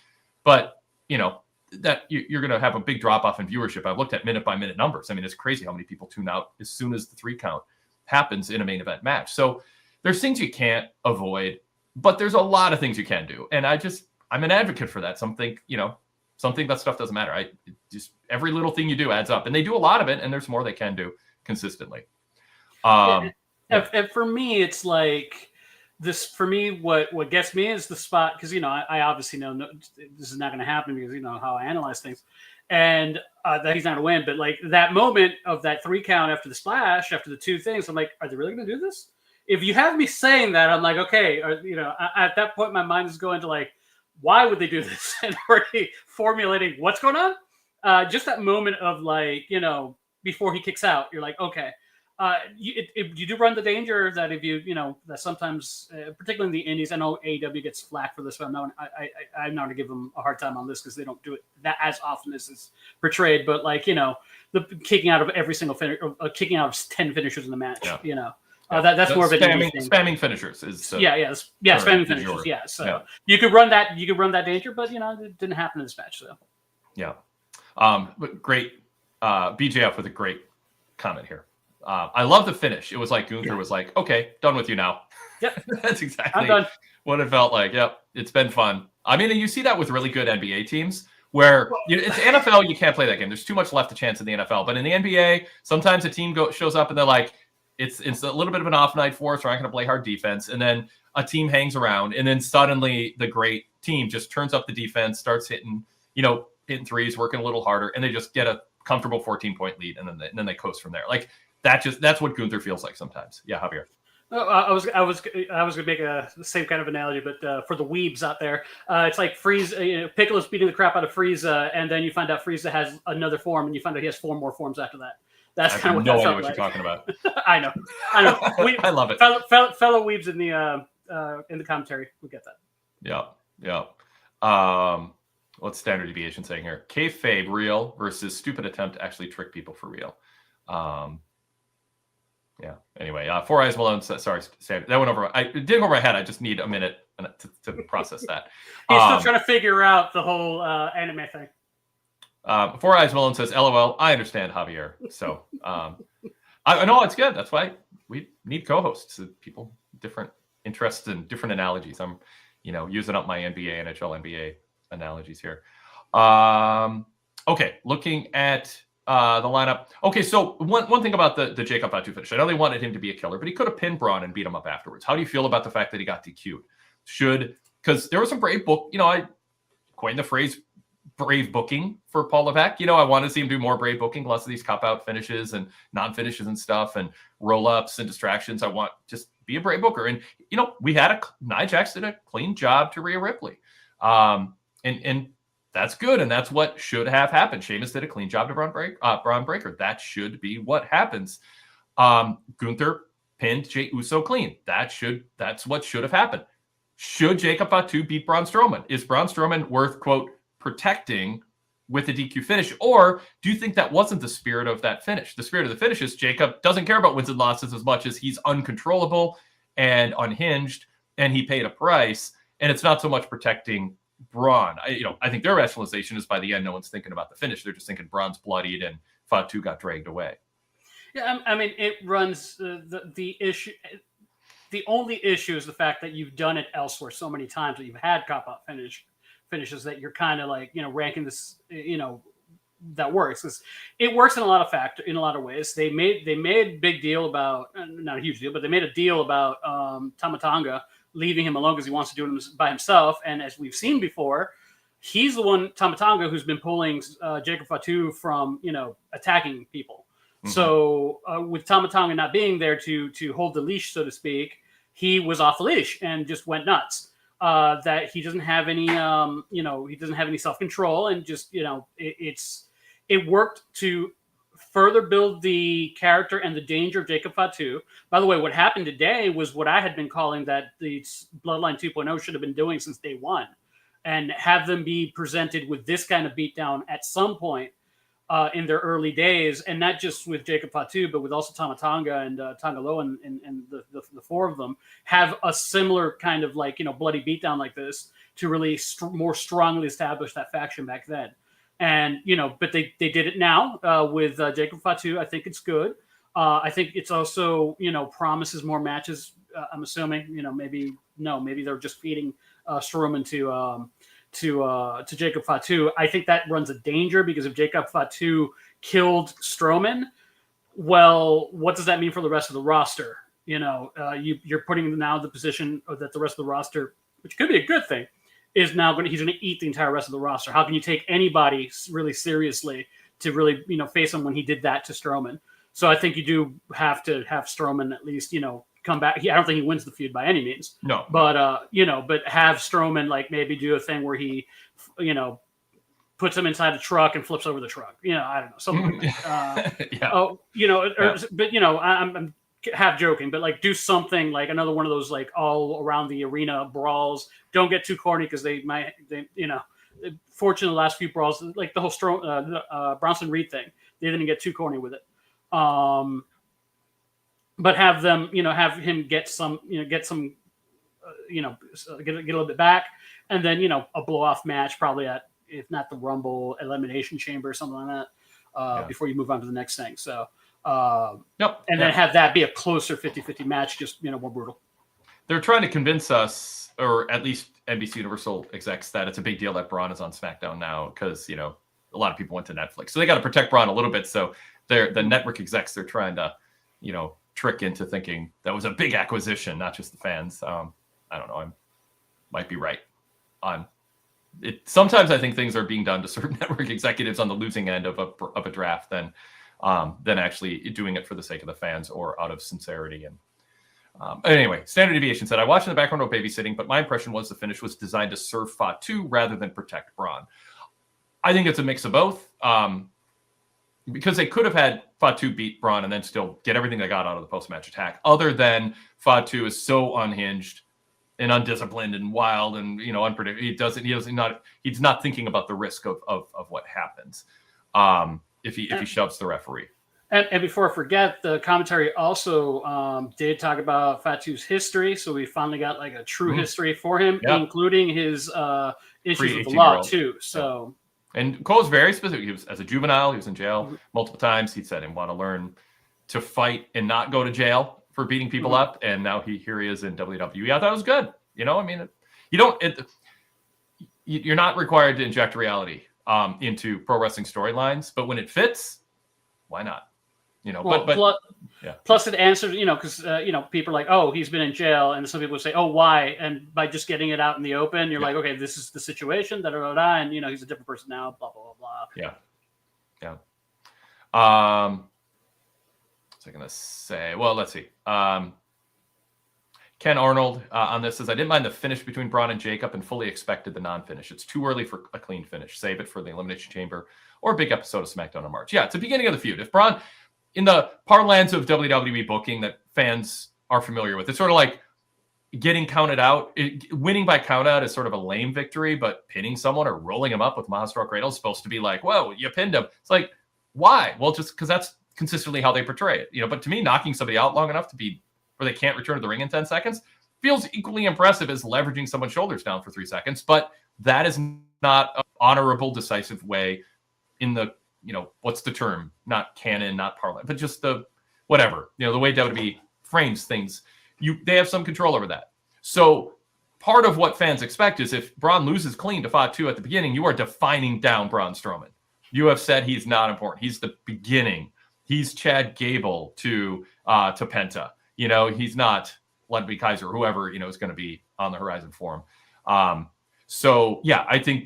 but that you're going to have a big drop off in viewership. I've looked at minute by minute numbers. I mean, it's crazy how many people tune out as soon as the 3 count happens in a main event match. So there's things you can't avoid, but there's a lot of things you can do. And I'm an advocate for that. Some think that stuff doesn't matter. Just every little thing you do adds up, and they do a lot of it, and there's more they can do consistently. And for me, it's like this. For me, what gets me is the spot because I obviously know this is not going to happen because how I analyze things, and that he's not going to win. But like that moment of that 3 count after the splash, after the 2 things, I'm like, are they really going to do this? If you have me saying that, I'm like, okay, at that point, my mind is going to like, why would they do this? And already formulating what's going on. Just that moment of like, before he kicks out, you're like, okay. You do run the danger that if that sometimes, particularly in the indies, I know AEW gets flack for this, but I'm not going to give them a hard time on this because they don't do it that as often as it's portrayed. But like, the kicking out of every single kicking out of 10 finishers in the match, that's more of a spamming finishers is spamming finishers. Yeah. So you could run that danger, but it didn't happen in this match. So but great BJF with a great comment here. I love the finish. It was like Gunther was like, okay, done with you now. Yep. That's exactly I'm done. What it felt like. Yep. It's been fun. I mean, and you see that with really good NBA teams where it's NFL, you can't play that game. There's too much left to chance in the NFL. But in the NBA, sometimes a team shows up and they're like, it's a little bit of an off night for us. We're not going to play hard defense. And then a team hangs around. And then suddenly the great team just turns up the defense, starts hitting threes, working a little harder. And they just get a comfortable 14-point lead. And then they coast from there. Like, that's what Gunther feels like sometimes. Yeah, Javier. I was going to make the same kind of analogy, but for the weebs out there, it's like Frieza. Piccolo's beating the crap out of Frieza, and then you find out Frieza has another form, and you find out he has 4 more forms after that. That's kind of what no idea what you're talking about. I know. I love it. Fellow weebs in the commentary, we get that. Yeah. What's standard deviation saying here? Kayfabe real versus stupid attempt to actually trick people for real. Yeah. Anyway, Four Eyes Malone says, sorry, that went over. It didn't go over my head. I just need a minute to process that. He's still trying to figure out the whole anime thing. Four Eyes Malone says, LOL. I understand, Javier. So I know it's good. That's why we need co-hosts. People, different interests and different analogies. I'm, using up my NBA, NHL, NBA analogies here. Okay, looking at the lineup. Okay, so one thing about the Jacob Fatu finish. I know they wanted him to be a killer, but he could have pinned Braun and beat him up afterwards. How do you feel about the fact that he got DQ'd? Because there was some brave book. I coined the phrase brave booking for Paul Levesque. I want to see him do more brave booking, less of these cop-out finishes and non-finishes and stuff and roll-ups and distractions. I want just be a brave booker. And, we had Nia Jax did a clean job to Rhea Ripley. And that's good, and that's what should have happened. Sheamus did a clean job to Braun Breaker. That should be what happens. Gunther pinned Jey Uso clean. That's what should have happened. Should Jacob Fatu beat Braun Strowman? Is Braun Strowman worth, quote, protecting with a DQ finish? Or do you think that wasn't the spirit of that finish? The spirit of the finish is Jacob doesn't care about wins and losses as much as he's uncontrollable and unhinged, and he paid a price. And it's not so much protecting Braun. I think their rationalization is by the end, no one's thinking about the finish. They're just thinking Braun's bloodied and Fatu got dragged away. Yeah, I mean, it runs the issue. The only issue is the fact that you've done it elsewhere so many times that you've had cop-out finishes that you're kind of like, ranking this, that works. 'Cause it works in a lot of ways. They made big deal about, not a huge deal, but they made a deal about Tama Tonga leaving him alone because he wants to do it by himself. And as we've seen before, he's the one, Tama Tonga, who's been pulling Jacob Fatu from, attacking people. Mm-hmm. So with Tama Tonga not being there to hold the leash, so to speak, he was off the leash and just went nuts. That he doesn't have any, he doesn't have any self-control, and just, it worked to further build the character and the danger of Jacob Fatu. By the way, what happened today was what I had been calling that the Bloodline 2.0 should have been doing since day one, and have them be presented with this kind of beatdown at some point in their early days, and not just with Jacob Fatu, but with also Tama Tonga and Tonga Loa and the four of them have a similar kind of bloody beatdown like this to really more strongly establish that faction back then. And but they did it now with Jacob Fatu. I think it's good. I think it's also promises more matches. I'm assuming maybe they're just feeding Strowman to Jacob Fatu. I think that runs a danger, because if Jacob Fatu killed Strowman, well, what does that mean for the rest of the roster? You're putting now the position that the rest of the roster, which could be a good thing, is now he's going to eat the entire rest of the roster. How can you take anybody really seriously to really face him when he did that to Strowman? So I think you do have to have Strowman at least come back. I don't think he wins the feud by any means. No. But but have Strowman maybe do a thing where he puts him inside a truck and flips over the truck. I don't know, something like that. Yeah. I'm half joking, but do something like another one of those all around the arena brawls. Don't get too corny, because fortunately the last few brawls, like the whole Bronson Reed thing, they didn't get too corny with it. But have them, have him get some, get a little bit back, and then a blow off match, probably at, if not the Rumble, Elimination Chamber or something like that, before you move on to the next thing. So, and then have that be a closer 50-50 match, just more brutal. They're trying to convince us, or at least NBC Universal execs, that it's a big deal that Braun is on SmackDown now, because a lot of people went to Netflix, so they got to protect Braun a little bit. So the network execs, they're trying to trick into thinking that was a big acquisition, not just the fans. I don't know. I might be right on it. Sometimes I think things are being done to certain network executives on the losing end of a draft than actually doing it for the sake of the fans or out of sincerity. And anyway, Standard Deviation said, I watched in the background while babysitting, but my impression was the finish was designed to serve Fatu rather than protect Braun. I think it's a mix of both. Because they could have had Fatu beat Braun and then still get everything they got out of the post-match attack, other than Fatu is so unhinged and undisciplined and wild and unpredictable. He's not thinking about the risk of what happens if he shoves the referee. And before I forget, the commentary also did talk about Fatu's history, so we finally got a true history for him, including his issues with the law too. So. Yeah. And Cole's very specific. He was, as a juvenile, he was in jail multiple times. He said he wanted to learn to fight and not go to jail for beating people up. And now here he is in WWE. I thought it was good. You're not required to inject reality into pro wrestling storylines, but when it fits, why not? Plus it answers, because people are like, oh, he's been in jail, and some people say, oh, why? And by just getting it out in the open, you're like, okay, this is the situation, and he's a different person now, blah blah blah blah. Yeah. What's I gonna say? Well, let's see. Ken Arnold on this says, I didn't mind the finish between Braun and Jacob and fully expected the non-finish. It's too early for a clean finish. Save it for the Elimination Chamber or a big episode of SmackDown in March. Yeah, it's the beginning of the feud. If Braun, in the parlance of WWE booking that fans are familiar with. It's sort of like getting counted out. Winning by count out is sort of a lame victory, but pinning someone or rolling him up with Mahastral Cradle is supposed to be like, whoa, you pinned him. It's like, why? Well, just because that's consistently how they portray it. But to me, knocking somebody out long enough to be where they can't return to the ring in 10 seconds feels equally impressive as leveraging someone's shoulders down for 3 seconds. But that is not an honorable, decisive way in the, what's the term? Not canon, not parlance, but just the whatever, the way WWE frames things. They have some control over that. So part of what fans expect is if Braun loses clean to Fatu at the beginning, you are defining down Braun Strowman. You have said he's not important. He's the beginning. He's Chad Gable to Penta. He's not Ludwig Kaiser, whoever is going to be on the horizon for him. So yeah, I think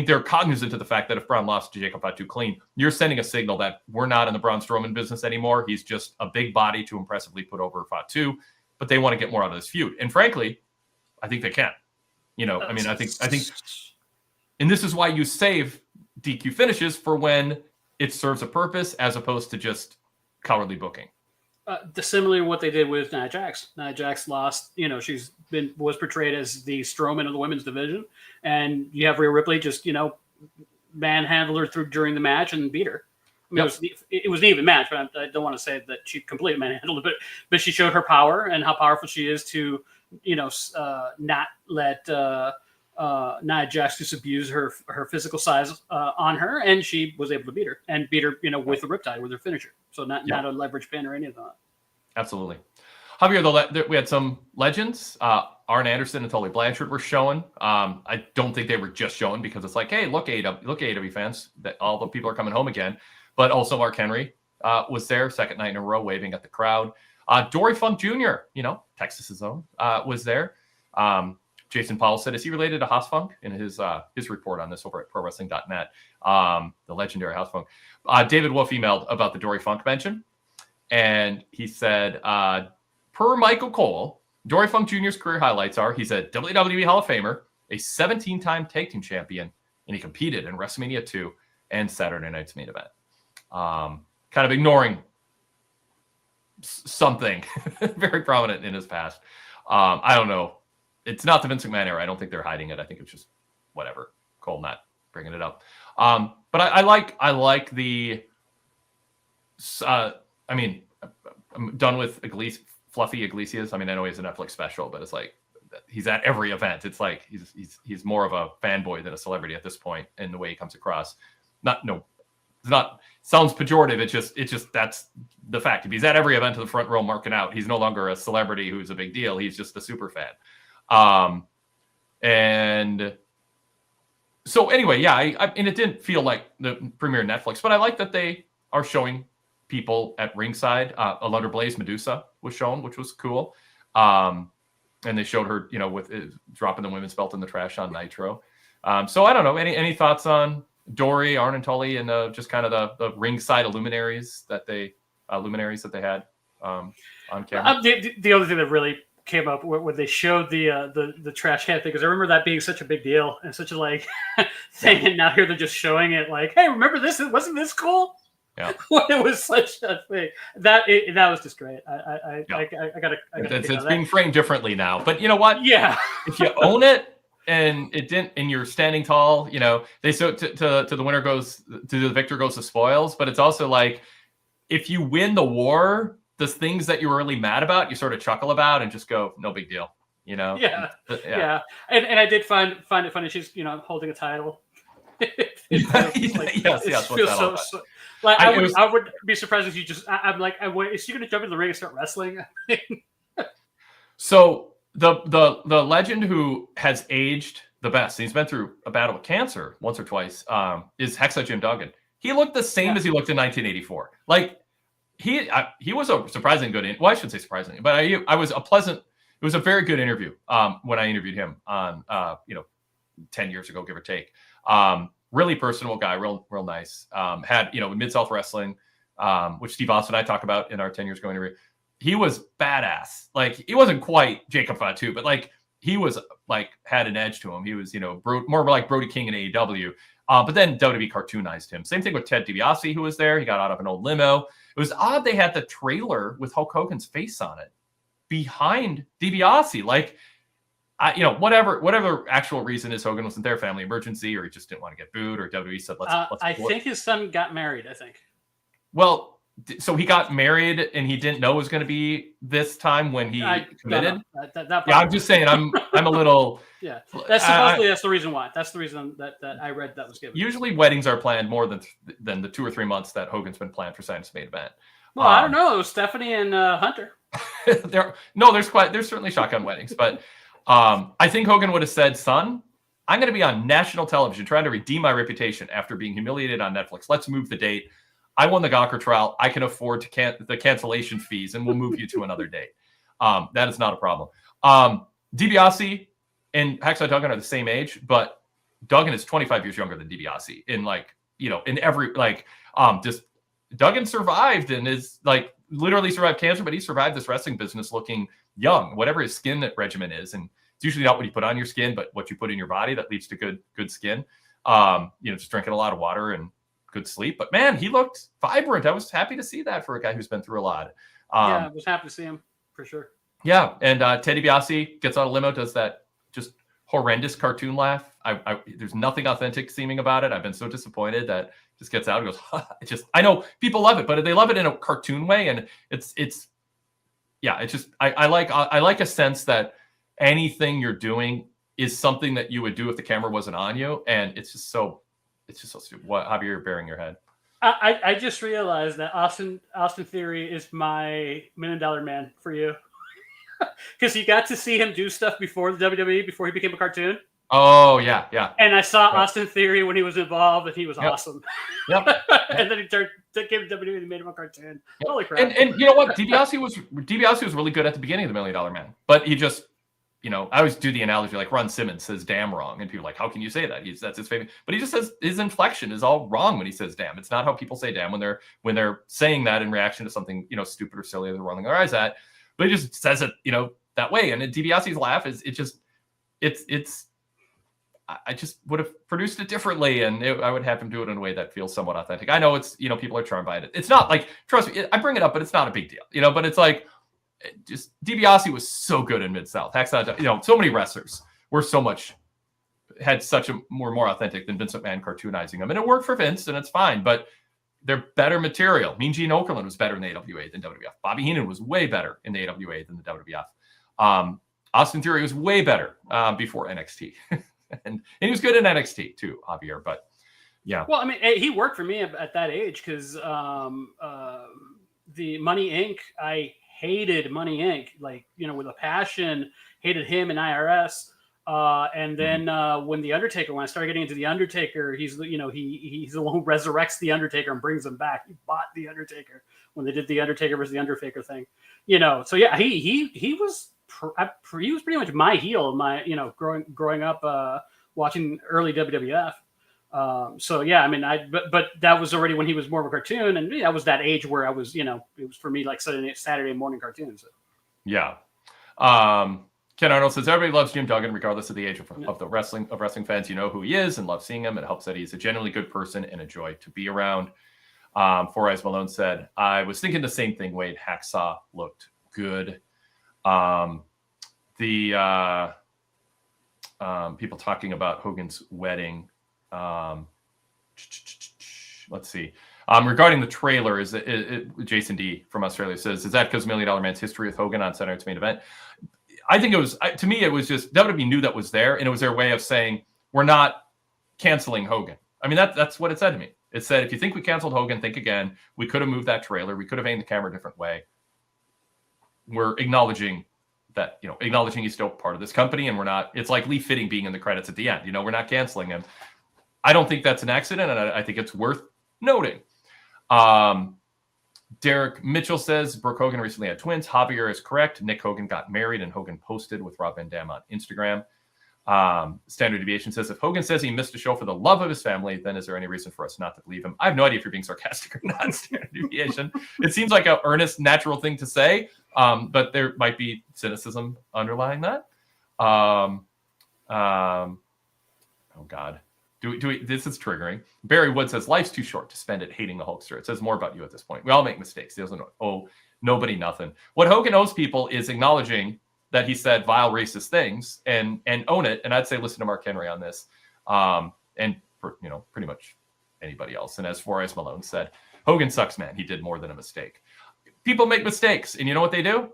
they're cognizant of the fact that if Braun lost to Jacob Fatu clean, you're sending a signal that we're not in the Braun Strowman business anymore. He's just a big body to impressively put over Fatu, but they want to get more out of this feud. And frankly, I think they can. I think, and this is why you save DQ finishes for when it serves a purpose as opposed to just cowardly booking. Similarly, what they did with Nia Jax. Nia Jax lost. Was portrayed as the Strowman of the women's division, and you have Rhea Ripley just manhandled her through during the match and beat her. I mean, it was an even match, but I don't want to say that she completely manhandled it. But she showed her power and how powerful she is to not let Nia Jax just abuse her physical size on her, and she was able to beat her with the Riptide with her finisher. So not a leverage pin or any of that. Absolutely. Javier, we had some legends. Arn Anderson and Tully Blanchard were showing. I don't think they were just showing because it's like, hey, look AEW fans, that all the people are coming home again. But also Mark Henry was there, second night in a row, waving at the crowd. Dory Funk Jr., Texas's own, was there. Jason Powell said, is he related to Haas Funk? In his report on this over at ProWrestling.net, the legendary Haas Funk. David Wolf emailed about the Dory Funk mention, and he said, per Michael Cole, Dory Funk Jr.'s career highlights are he's a WWE Hall of Famer, a 17-time tag team champion, and he competed in WrestleMania 2 and Saturday Night's main event. Kind of ignoring something very prominent in his past. I don't know. It's not the Vince McMahon era. I don't think they're hiding it. I think it's just whatever. Cole not bringing it up. But I like the. I'm done with Fluffy Iglesias. I mean, I know he's a Netflix special, but it's like he's at every event. It's like he's more of a fanboy than a celebrity at this point in the way he comes across. It's not sounds pejorative. It's just that's the fact. If he's at every event to the front row marking out, he's no longer a celebrity who's a big deal. He's just a super fan. And so anyway, yeah, and it didn't feel like the premiere Netflix, but I like that they are showing people at ringside. Alundra Blaze Medusa was shown, which was cool. And they showed her, with dropping the women's belt in the trash on Nitro. So I don't know. Any thoughts on Dory, Arn, and Tully, and just kind of the ringside luminaries that they had on camera? The other thing that really came up when they showed the trash can thing, because I remember that being such a big deal and such a thing, and now here they're just showing it like, hey, remember this? Wasn't this cool? Yeah, it was such a thing. That was just great. I gotta. It's being framed differently now, but you know what? Yeah, if you own it and it didn't, and you're standing tall, they so to the winner goes to the victor goes the spoils. But it's also like if you win the war, the things that you were really mad about, you sort of chuckle about and just go, no big deal, Yeah. And I did find it funny. She's holding a title. Yes. I would be surprised if you just. I'm like, is she going to jump into the ring and start wrestling? So the legend who has aged the best, he's been through a battle with cancer once or twice, is Hexa Jim Duggan. He looked the same as he looked in 1984. Like he was a surprisingly good. Well, I shouldn't say surprisingly, but it was a very good interview when I interviewed him on 10 years ago, give or take. Really personable guy, real nice. Had Mid-South Wrestling, which Steve Austin and I talk about in our 10 years ago interview. He was badass. Like he wasn't quite Jacob Fatu, but like he was like had an edge to him. He was more like Brody King in AEW. But then WWE cartoonized him. Same thing with Ted DiBiase, who was there. He got out of an old limo. It was odd they had the trailer with Hulk Hogan's face on it behind DiBiase. Like, whatever actual reason is, Hogan wasn't there, family emergency, or he just didn't want to get booed, or WWE said, let's I think his son got married, I think. Well, so he got married and he didn't know it was going to be this time when he committed. No. Yeah, I'm just saying, I'm a little. Yeah, that's supposedly that's the reason why. That's the reason that I read that was given. Usually, weddings are planned more than the 2 or 3 months that Hogan's been planned for Science Main Event. Well, I don't know, Stephanie and Hunter. There's certainly shotgun weddings, but I think Hogan would have said, "Son, I'm going to be on national television trying to redeem my reputation after being humiliated on Netflix. Let's move the date. I won the Gawker trial. I can afford the cancellation fees, and we'll move you to another date." That is not a problem. DiBiase and Hacksaw Duggan are the same age, but Duggan is 25 years younger than DiBiase in every just Duggan survived and is literally survived cancer, but he survived this wrestling business looking young, whatever his skin regimen is. And it's usually not what you put on your skin, but what you put in your body that leads to good skin. Just drinking a lot of water and good sleep. But man, he looked vibrant. I was happy to see that for a guy who's been through a lot. I was happy to see him for sure. Yeah. And Ted DiBiase gets out of limo, does that just horrendous cartoon laugh. There's nothing authentic seeming about it. I've been so disappointed that just gets out and goes, I know people love it, but they love it in a cartoon way. And I like a sense that anything you're doing is something that you would do if the camera wasn't on you. And it's just so stupid. What, Javier, you're bearing your head. I just realized that Austin Theory is my $1 million man for you. Because you got to see him do stuff before the WWE, before he became a cartoon. Oh, yeah. And I saw Austin Theory when he was involved, and he was awesome. Yep. And then he came to WWE and made him a cartoon. Yep. Holy crap. And you know what? DiBiase was really good at the beginning of the $1 Million Man. But he just, I always do the analogy like Ron Simmons says damn wrong. And people are like, how can you say that? That's his favorite. But he just says his inflection is all wrong when he says damn. It's not how people say damn when they're saying that in reaction to something, stupid or silly they're rolling their eyes at. But he just says it, that way. And DiBiase's laugh I just would have produced it differently, and I would have him do it in a way that feels somewhat authentic. I know it's, people are charmed by it. It's not like, trust me, I bring it up, but it's not a big deal, but it's like, just DiBiase was so good in Mid-South. Hacksaw, so many wrestlers were had such a more authentic than Vince McMahon cartoonizing them. And it worked for Vince, and it's fine, but they're better material. Mean Gene Okerlund was better in the AWA than WWF. Bobby Heenan was way better in the AWA than the WWF. Austin Theory was way better before NXT. and he was good in NXT too, Javier. But yeah. Well, I mean, he worked for me at that age because the Money Inc. I hated Money Inc. With a passion. Hated him and IRS. And then when I started getting into the Undertaker, he's the one who resurrects the Undertaker and brings him back. He bought the Undertaker when they did the Undertaker versus the Undertaker thing. So yeah, he was pretty much my heel. Growing up watching early WWF. So yeah, I mean, but that was already when he was more of a cartoon, and that was that age where I was, it was for me like Saturday morning cartoons. So. Yeah. Ken Arnold says everybody loves Jim Duggan, regardless of the age of the wrestling fans. You know who he is and love seeing him. It helps that he's a genuinely good person and a joy to be around. Four Eyes Malone said, I was thinking the same thing. Wade, Hacksaw looked good. The people talking about Hogan's wedding. Let's see. Regarding the trailer, is Jason D from Australia says, is that because $1 Million Man's history with Hogan on Saturday Night's Main Event? I think it was, to me, it was just WWE knew that was there, and it was their way of saying, we're not canceling Hogan. I mean, that's what it said to me. It said, if you think we canceled Hogan, think again. We could have moved that trailer. We could have aimed the camera a different way. We're acknowledging that, acknowledging he's still part of this company, and we're not, it's like Lee Fitting being in the credits at the end. We're not canceling him. I don't think that's an accident, and I think it's worth noting. Derek Mitchell says Brooke Hogan recently had twins. Javier is correct. Nick Hogan got married, and Hogan posted with Rob Van Dam on Instagram. Standard Deviation says, if Hogan says he missed a show for the love of his family, then is there any reason for us not to believe him? I have no idea if you're being sarcastic or not, Standard Deviation. It seems like an earnest, natural thing to say, but there might be cynicism underlying that. Oh, God. This is triggering. Barry Wood says, life's too short to spend it hating the Hulkster. It says more about you at this point. We all make mistakes. He doesn't owe nobody nothing. What Hogan owes people is acknowledging that he said vile, racist things and own it. And I'd say listen to Mark Henry on this, and pretty much anybody else. And as far as Malone said, Hogan sucks, man. He did more than a mistake. People make mistakes, and you know what they do?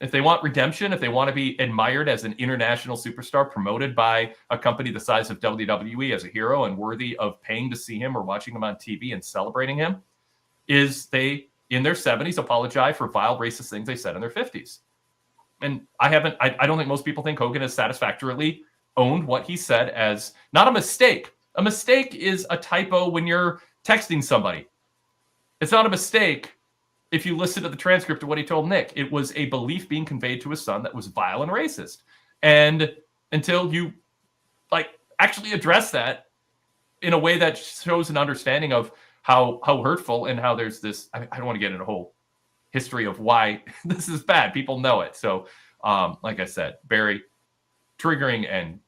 If they want redemption, if they want to be admired as an international superstar promoted by a company the size of WWE as a hero and worthy of paying to see him or watching him on TV and celebrating him, is they, in their 70s, apologize for vile racist things they said in their 50s. And I don't think most people think Hogan has satisfactorily owned what he said as not a mistake. A mistake is a typo when you're texting somebody. It's not a mistake if you listen to the transcript of what he told Nick. It was a belief being conveyed to his son that was vile and racist. And until you actually address that in a way that shows an understanding of how hurtful and how there's this, I don't want to get into a whole history of why this is bad. People know it. So like I said, Barry, triggering and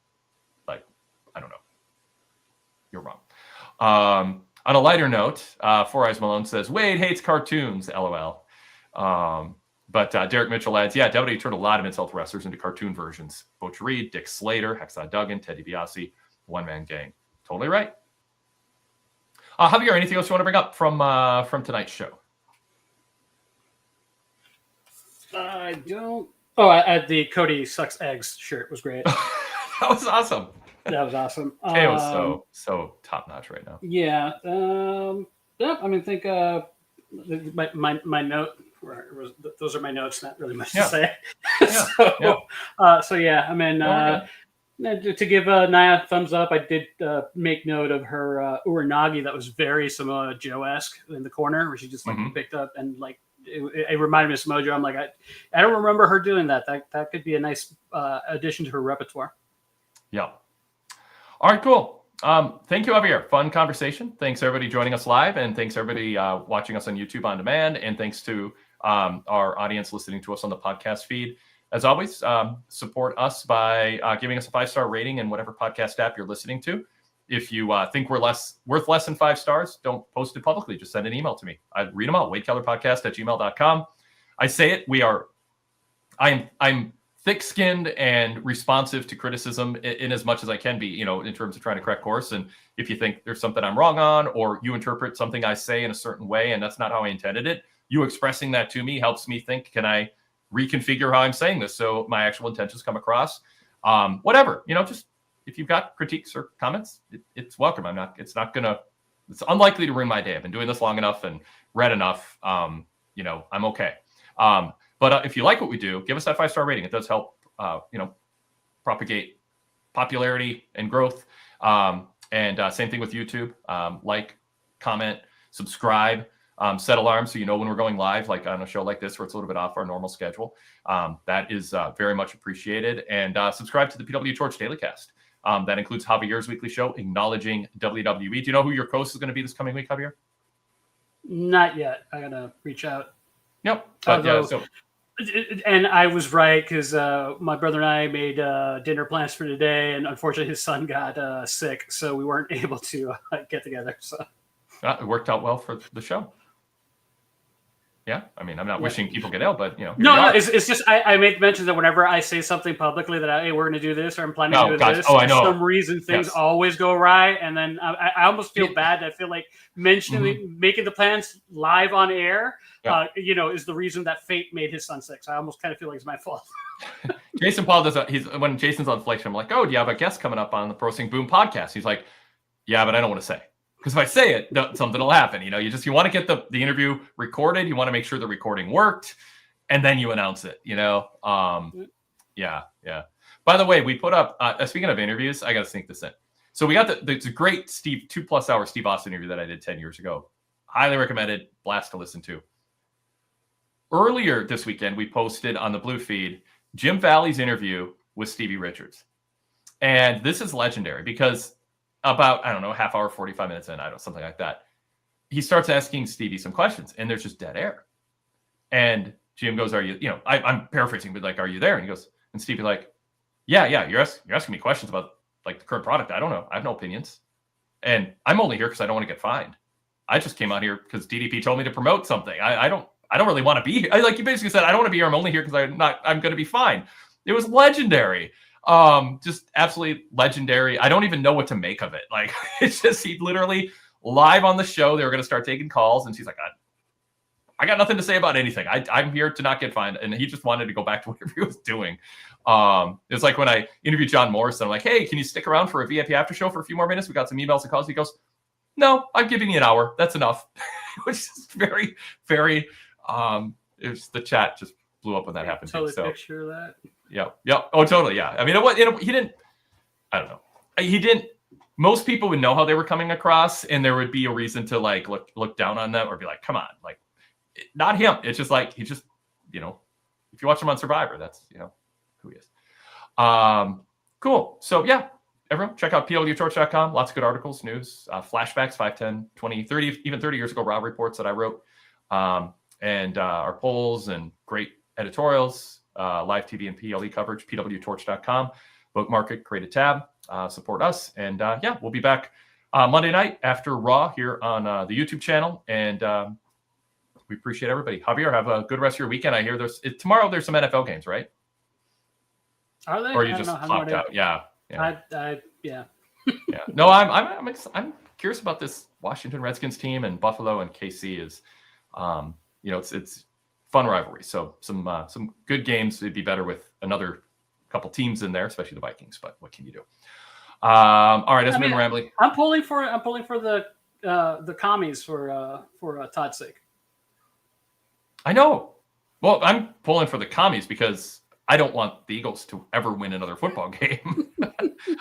I don't know. You're wrong. On a lighter note, Four Eyes Malone says, Wade hates cartoons, LOL. But Derek Mitchell adds, yeah, WWE turned a lot of insult wrestlers into cartoon versions. Butch Reed, Dick Slater, Hacksaw Duggan, Teddy DiBiase, One Man Gang. Totally right. Javier, anything else you want to bring up from tonight's show? I don't. Oh, the Cody sucks eggs shirt was great. That was awesome. That was awesome. KO's so top notch right now. Yeah. Yeah. I mean, think my note. Those are my notes. Not really much to say. So yeah. I mean, to give Nia a thumbs up, I did make note of her Uranagi that was very Samoa Joe-esque in the corner, where she just picked up and it reminded me of Samoa Joe. I'm like, I don't remember her doing that. That could be a nice addition to her repertoire. Yeah. All right, cool. Thank you, Javier. Fun conversation. Thanks, everybody joining us live, and thanks, everybody watching us on YouTube on demand, and thanks to our audience listening to us on the podcast feed. As always, support us by giving us a 5-star rating in whatever podcast app you're listening to. If you think we're worth less than 5 stars, don't post it publicly. Just send an email to me. I read them all. WadeKellerPodcast@gmail.com. I say it. I'm thick-skinned and responsive to criticism in as much as I can be, in terms of trying to correct course. And if you think there's something I'm wrong on, or you interpret something I say in a certain way, and that's not how I intended it, you expressing that to me helps me think, can I reconfigure how I'm saying this so my actual intentions come across? Whatever, just if you've got critiques or comments, it's welcome. It's unlikely to ruin my day. I've been doing this long enough and read enough. I'm okay. But if you like what we do, give us that 5-star rating. It does help, propagate popularity and growth. And same thing with YouTube. Like, comment, subscribe, set alarms so you know when we're going live, like on a show like this where it's a little bit off our normal schedule. That is very much appreciated. And subscribe to the PWTorch Telecast. That includes Javier's weekly show, Acknowledging WWE. Do you know who your host is going to be this coming week, Javier? Not yet. I got to reach out. Yep. And I was right, because my brother and I made dinner plans for today, and unfortunately his son got sick, so we weren't able to get together. So it worked out well for the show. Yeah, I mean, I'm not wishing people get ill, but no, it's just I make mention that whenever I say something publicly that hey, we're going to do this, or I'm planning to do this, for some reason things always go awry, and then I almost feel bad. I feel like making the plans live on air, is the reason that fate made his son sick. So I almost kind of feel like it's my fault. Jason Paul does when Jason's on Flexion, I'm like, oh, do you have a guest coming up on the Pro Wrestling Boom podcast? He's like, yeah, but I don't want to say. Because if I say it, something will happen. You want to get the interview recorded. You want to make sure the recording worked, and then you announce it. Yeah. By the way, we put up. Speaking of interviews, I got to sneak this in. So we got it's a great 2+ hour Steve Austin interview that I did 10 years ago. Highly recommended. Blast to listen to. Earlier this weekend, we posted on the Blue feed Jim Valley's interview with Stevie Richards, and this is legendary because about, I don't know, half hour, 45 minutes in, something like that, he starts asking Stevie some questions, and there's just dead air. And Jim goes, are you, I'm paraphrasing, but like, are you there? And he goes, and Stevie like, yeah, you're asking me questions about like the current product. I don't know. I have no opinions. And I'm only here because I don't want to get fined. I just came out here because DDP told me to promote something. I don't really want to be here. Like you basically said, I don't want to be here. I'm only here because I'm going to be fine. It was legendary. Just absolutely legendary. I don't even know what to make of it. Like it's just, he literally live on the show, they were going to start taking calls and she's like, I got nothing to say about anything. I'm here to not get fined. And he just wanted to go back to whatever he was doing. It's like when I interviewed John Morrison, I'm like, hey, can you stick around for a VIP after show for a few more minutes? We got some emails and calls. He goes, no, I'm giving you an hour. That's enough. Which is very, very, it was, the chat just blew up when that happened. Totally so, picture that. Yeah. Oh, totally. Yeah. I mean, he didn't, I don't know. He didn't, most people would know how they were coming across and there would be a reason to like, look down on them or be like, come on, like not him. It's just like, he just, if you watch him on Survivor, that's, who he is. Cool. So yeah, everyone check out PWTorch.com. Lots of good articles, news, flashbacks, 5, 10, 20, 30, even 30 years ago, Raw reports that I wrote, and our polls and great editorials, live TV and PLE coverage, PWTorch.com. Bookmark it, create a tab, support us. And yeah, we'll be back Monday night after Raw here on the YouTube channel. And we appreciate everybody. Javier, have a good rest of your weekend. I hear tomorrow there's some NFL games, right? Are they? Or you just popped out? Yeah. Yeah. Yeah. No, I'm curious about this Washington Redskins team, and Buffalo and KC is, it's fun rivalry. So some good games. It'd be better with another couple teams in there, especially the Vikings. But what can you do? All right, that's been rambling. I'm pulling for the commies for Todd's sake. I know. Well, I'm pulling for the commies because I don't want the Eagles to ever win another football game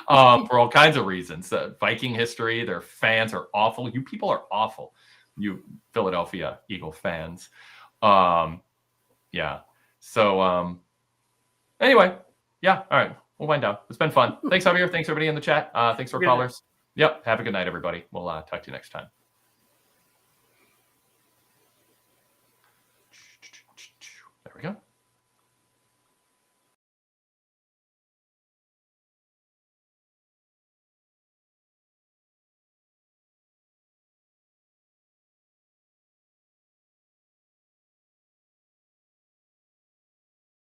for all kinds of reasons. Viking history, their fans are awful. You people are awful. You Philadelphia Eagle fans. Yeah. So anyway, yeah. All right. We'll wind down. It's been fun. Thanks, Javier. Thanks, everybody in the chat. Thanks for callers. Yep. Have a good night, everybody. We'll talk to you next time.